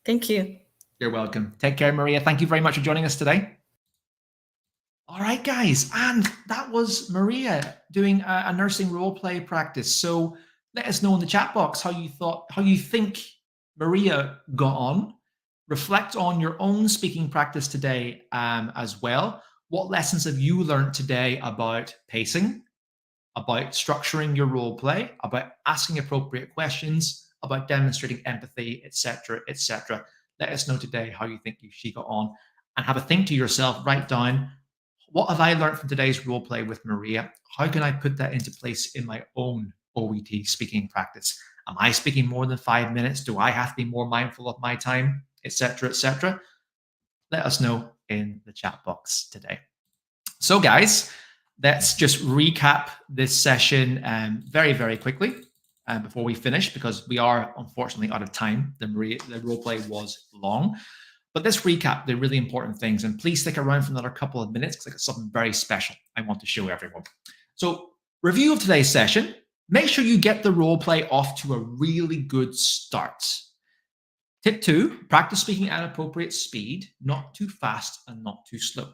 Thank you. You're welcome. Take care, Maria. Thank you very much for joining us today. All right, guys. And that was Maria doing a nursing role play practice. So let us know in the chat box how you think Maria got on. Reflect on your own speaking practice today as well. What lessons have you learned today about pacing, about structuring your role play, about asking appropriate questions, about demonstrating empathy, etc., etc. Let us know today how you think she got on, and have a think to yourself. Write down, what have I learned from today's role play with Maria? How can I put that into place in my own OET speaking practice? Am I speaking more than 5 minutes? Do I have to be more mindful of my time, etc., etc.? Let us know in the chat box today. So, guys, let's just recap this session very, very quickly before we finish, because we are unfortunately out of time. The role play was long, but let's recap the really important things. And please stick around for another couple of minutes because I got something very special I want to show everyone. So, review of today's session. Make sure you get the role play off to a really good start. Tip 2, practice speaking at appropriate speed, not too fast and not too slow.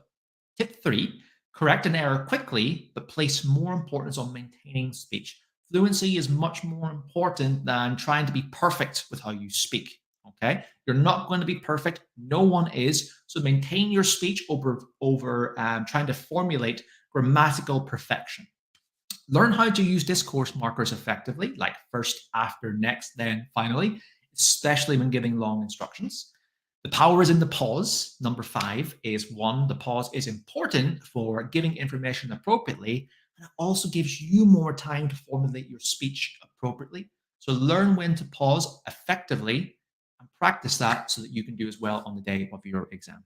Tip 3, correct an error quickly, but place more importance on maintaining speech. Fluency is much more important than trying to be perfect with how you speak. Okay, you're not going to be perfect. No one is. So maintain your speech over trying to formulate grammatical perfection. Learn how to use discourse markers effectively, like first, after, next, then, finally, especially when giving long instructions. The power is in the pause. Number 5 is 1. The pause is important for giving information appropriately, and it also gives you more time to formulate your speech appropriately. So learn when to pause effectively and practice that so that you can do as well on the day of your exam.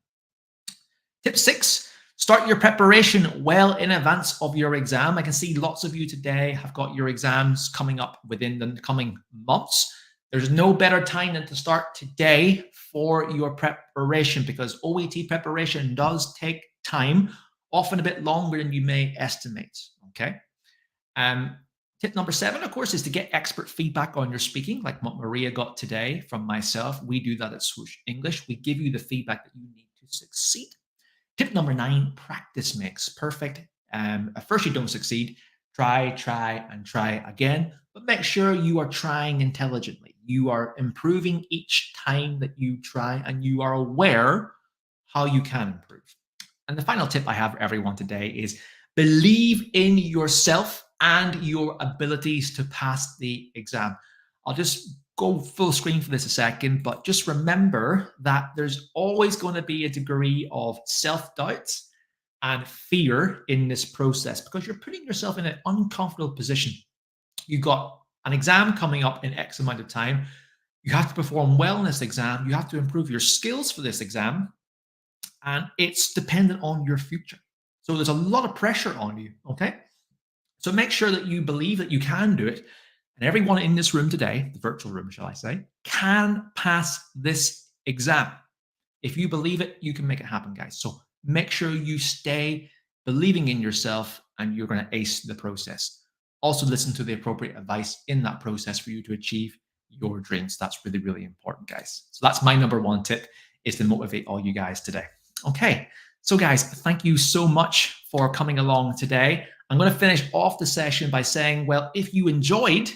Tip 6, start your preparation well in advance of your exam. I can see lots of you today have got your exams coming up within the coming months. There's no better time than to start today for your preparation, because OET preparation does take time, often a bit longer than you may estimate, okay? Tip number 7, of course, is to get expert feedback on your speaking, like what Maria got today from myself. We do that at Swoosh English. We give you the feedback that you need to succeed. Tip number 9, practice makes perfect. At first you don't succeed, Try, and try again, but make sure you are trying intelligently. You are improving each time that you try, and you are aware how you can improve. And the final tip I have for everyone today is believe in yourself and your abilities to pass the exam. I'll just go full screen for this a second, but just remember that there's always going to be a degree of self-doubt and fear in this process because you're putting yourself in an uncomfortable position. You've got an exam coming up in X amount of time. You have to perform well in this exam. You have to improve your skills for this exam, and it's dependent on your future. So there's a lot of pressure on you, okay? So make sure that you believe that you can do it. And everyone in this room today, the virtual room, shall I say, can pass this exam. If you believe it, you can make it happen, guys. So make sure you stay believing in yourself and you're going to ace the process. Also, listen to the appropriate advice in that process for you to achieve your dreams. That's really, really important, guys. So that's my number one tip, is to motivate all you guys today. Okay, so guys, thank you so much for coming along today. I'm going to finish off the session by saying, well, if you enjoyed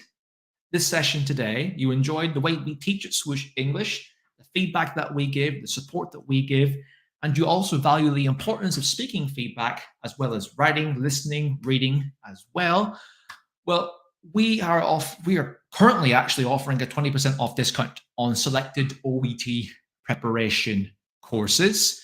this session today, you enjoyed the way we teach at Swoosh English, the feedback that we give, the support that we give, and you also value the importance of speaking feedback as well as writing, listening, reading as well. Well, we are currently actually offering a 20% off discount on selected OET preparation courses.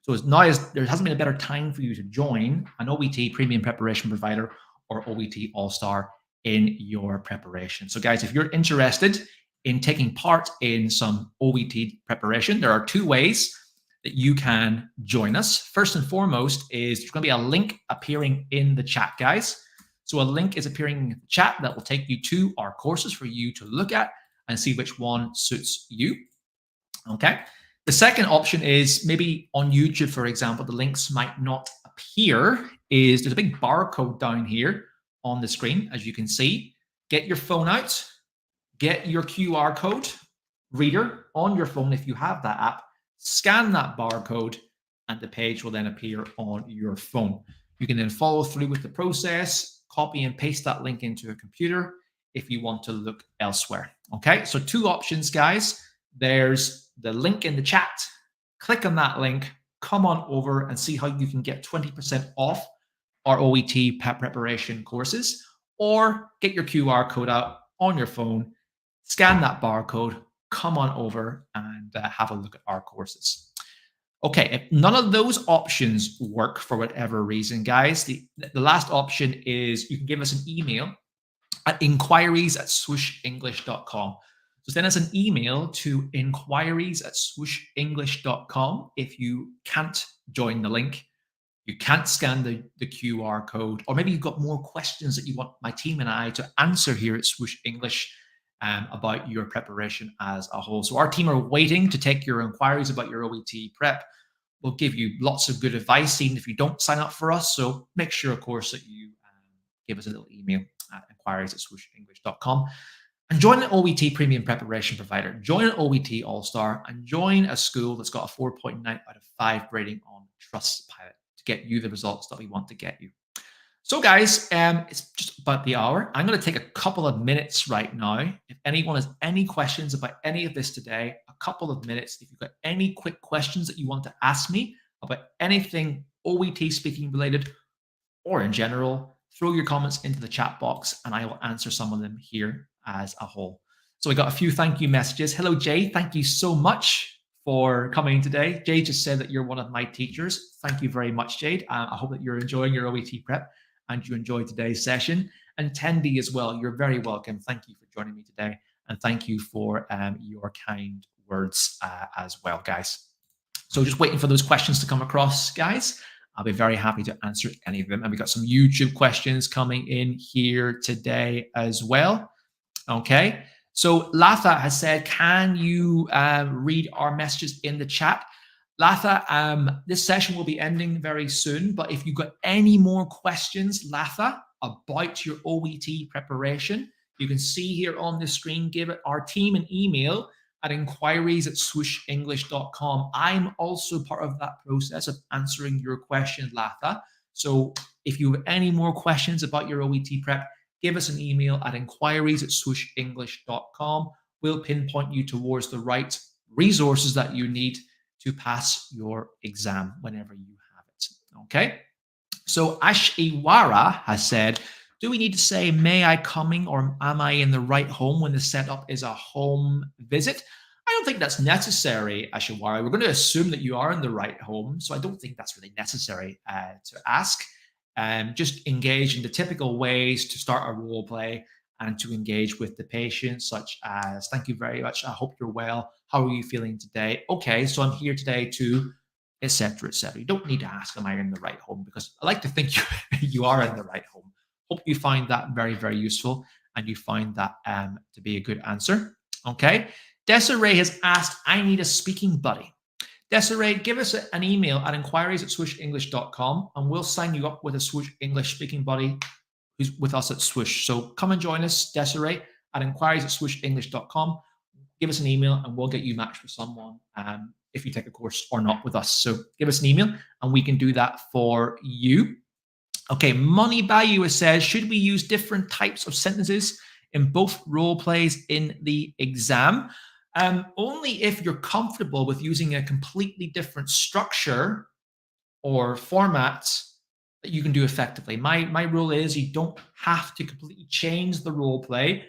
So there hasn't been a better time for you to join an OET premium preparation provider or OET All-Star in your preparation. So guys, if you're interested in taking part in some OET preparation, there are two ways that you can join us. First and foremost is there's going to be a link appearing in the chat, guys. So a link is appearing in the chat that will take you to our courses for you to look at and see which one suits you. Okay. The second option is maybe on YouTube, for example, the links might not appear. There's a big barcode down here on the screen, as you can see. Get your phone out, get your QR code reader on your phone if you have that app, scan that barcode, and the page will then appear on your phone. You can then follow through with the process, copy and paste that link into a computer if you want to look elsewhere. Okay, so two options, guys. There's the link in the chat. Click on that link, come on over and see how you can get 20% off our OET preparation courses, or get your QR code out on your phone, scan that barcode, come on over and have a look at our courses. Okay, if none of those options work for whatever reason, guys, the last option is you can give us an email at inquiries@swooshenglish.com. So send us an email to inquiries@swooshenglish.com if you can't join the link, you can't scan the QR code, or maybe you've got more questions that you want my team and I to answer here at Swoosh English about your preparation as a whole. So our team are waiting to take your inquiries about your OET prep. We'll give you lots of good advice, even if you don't sign up for us. So make sure, of course, that you give us a little email at inquiries@swooshenglish.com. And join an OET premium preparation provider. Join an OET All-Star and join a school that's got a 4.9 out of 5 grading on Trustpilot to get you the results that we want to get you. So guys, it's just about the hour. I'm going to take a couple of minutes right now. If anyone has any questions about any of this today, a couple of minutes. If you've got any quick questions that you want to ask me about anything OET speaking related or in general, throw your comments into the chat box and I will answer some of them here as a whole. So we got a few thank you messages. Hello, Jay. Thank you so much for coming today. Jade just said that you're one of my teachers. Thank you very much, Jade. I hope that you're enjoying your OET prep and you enjoyed today's session. And Tendi as well, you're very welcome. Thank you for joining me today. And thank you for your kind words as well, guys. So just waiting for those questions to come across, guys. I'll be very happy to answer any of them. And we got some YouTube questions coming in here today as well. Okay. So Latha has said, can you read our messages in the chat? Latha, this session will be ending very soon, but if you've got any more questions, Latha, about your OET preparation, you can see here on the screen, give it our team an email at inquiries@swooshenglish.com. I'm also part of that process of answering your question, Latha. So if you have any more questions about your OET prep, give us an email at inquiries@swooshenglish.com. We'll pinpoint you towards the right resources that you need to pass your exam whenever you have it. Okay? So Ashiwara has said, do we need to say, may I coming or am I in the right home when the setup is a home visit? I don't think that's necessary, Ashiwara. We're going to assume that you are in the right home. So I don't think that's really necessary to ask. Just engage in the typical ways to start a role play and to engage with the patient, such as, thank you very much. I hope you're well. How are you feeling today? Okay, so I'm here today to, etc., etc. You don't need to ask, am I in the right home? Because I like to think you are in the right home. Hope you find that very, very useful and you find that to be a good answer. Okay. Desiree has asked, I need a speaking buddy. Desiree, give us an email at inquiries@swooshenglish.com and we'll sign you up with a Swoosh English speaking buddy who's with us at Swoosh. So come and join us, Desiree, at inquiries@swooshenglish.com. Give us an email and we'll get you matched with someone if you take a course or not with us. So give us an email and we can do that for you. Okay, Money Bayou says, should we use different types of sentences in both role plays in the exam? Only if you're comfortable with using a completely different structure or format that you can do effectively. My rule is you don't have to completely change the role play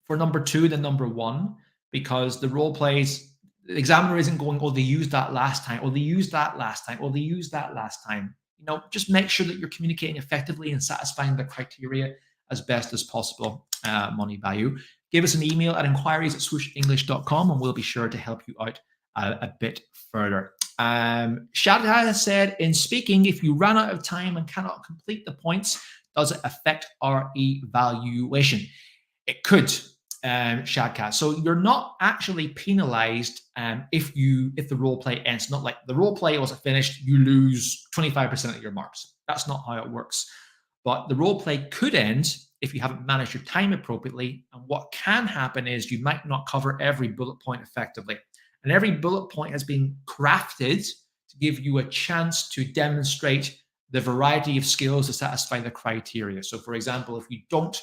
for number 2 than number 1, because the role plays, the examiner isn't going, oh, they used that last time, or they used that last time, or they used that last time. You know, just make sure that you're communicating effectively and satisfying the criteria as best as possible, Money Bayou. Give us an email at inquiries@swooshenglish.com and we'll be sure to help you out a bit further. Shadha has said, in speaking, if you run out of time and cannot complete the points, does it affect our evaluation? It could, Shadcat. So you're not actually penalized if the role play ends. Not like the role play wasn't finished, you lose 25% of your marks. That's not how it works. But the role play could end if you haven't managed your time appropriately. And what can happen is you might not cover every bullet point effectively. And every bullet point has been crafted to give you a chance to demonstrate the variety of skills to satisfy the criteria. So for example, if you don't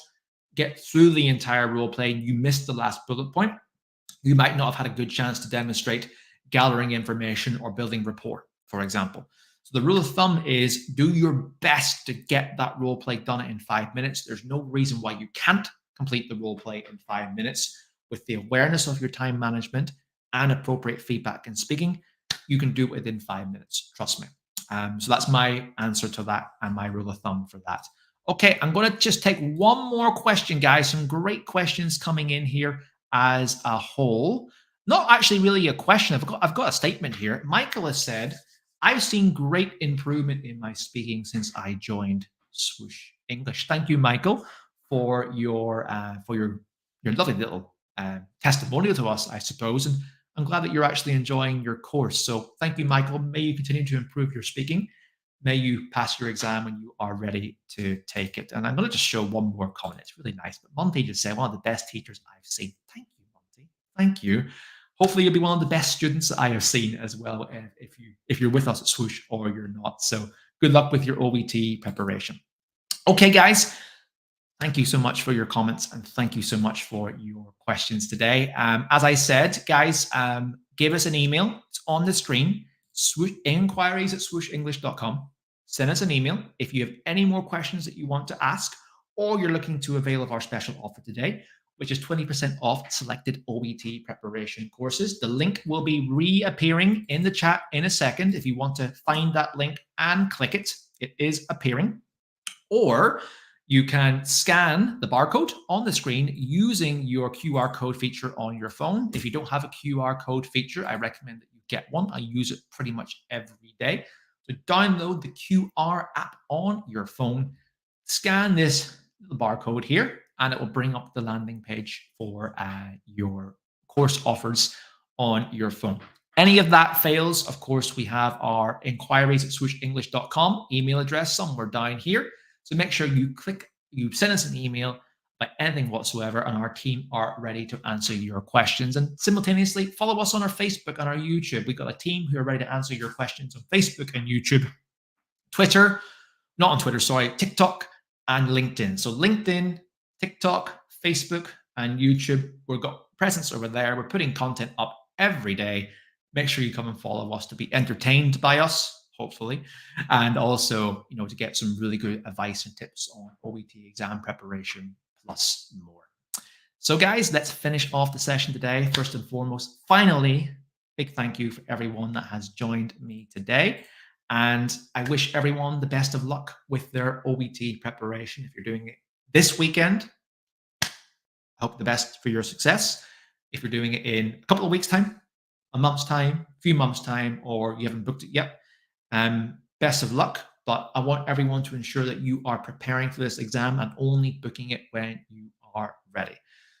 get through the entire role play and you missed the last bullet point, you might not have had a good chance to demonstrate gathering information or building rapport, for example. So the rule of thumb is do your best to get that role play done in 5 minutes. There's no reason why you can't complete the role play in 5 minutes. With the awareness of your time management and appropriate feedback and speaking, you can do it within 5 minutes. Trust me. So that's my answer to that and my rule of thumb for that. Okay, I'm going to just take one more question, guys. Some great questions coming in here as a whole. Not actually really a question. I've got a statement here. Michael has said, I've seen great improvement in my speaking since I joined Swoosh English. Thank you, Michael, for your lovely little testimonial to us, I suppose. And I'm glad that you're actually enjoying your course. So thank you, Michael. May you continue to improve your speaking. May you pass your exam when you are ready to take it. And I'm going to just show one more comment. It's really nice. But Monty just said, one of the best teachers I've seen. Thank you, Monty. Thank you. Hopefully you'll be one of the best students that I have seen as well, if you're with us at Swoosh or you're not. So good luck with your OET preparation. Okay, guys. Thank you so much for your comments and thank you so much for your questions today. As I said, guys, give us an email. It's on the screen. Inquiries@swooshenglish.com. Send us an email if you have any more questions that you want to ask or you're looking to avail of our special offer today, which is 20% off selected OET preparation courses. The link will be reappearing in the chat in a second. If you want to find that link and click it, it is appearing. Or you can scan the barcode on the screen using your QR code feature on your phone. If you don't have a QR code feature, I recommend that you get one. I use it pretty much every day. So download the QR app on your phone, scan this little barcode here, and it will bring up the landing page for your course offers on your phone. Any of that fails, of course, we have our inquiries@swooshenglish.com email address somewhere down here. So make sure you send us an email about anything whatsoever, and our team are ready to answer your questions. And simultaneously, follow us on our Facebook and our YouTube. We've got a team who are ready to answer your questions on Facebook and YouTube. Twitter, not on Twitter, sorry, TikTok and LinkedIn. So LinkedIn, TikTok, Facebook, and YouTube. We've got presence over there. We're putting content up every day. Make sure you come and follow us to be entertained by us, hopefully, and also, to get some really good advice and tips on OET exam preparation, plus more. So guys, let's finish off the session today. First and foremost, finally, big thank you for everyone that has joined me today. And I wish everyone the best of luck with their OET preparation. If you're doing it this weekend, I hope the best for your success. If you're doing it in a couple of weeks' time, a month's time, a few months' time, or you haven't booked it yet, best of luck. But I want everyone to ensure that you are preparing for this exam and only booking it when you are ready.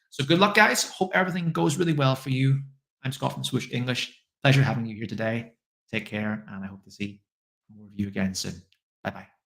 So good luck, guys. Hope everything goes really well for you. I'm Scott from Swoosh English. Pleasure having you here today. Take care, and I hope to see more of you again soon. Bye-bye.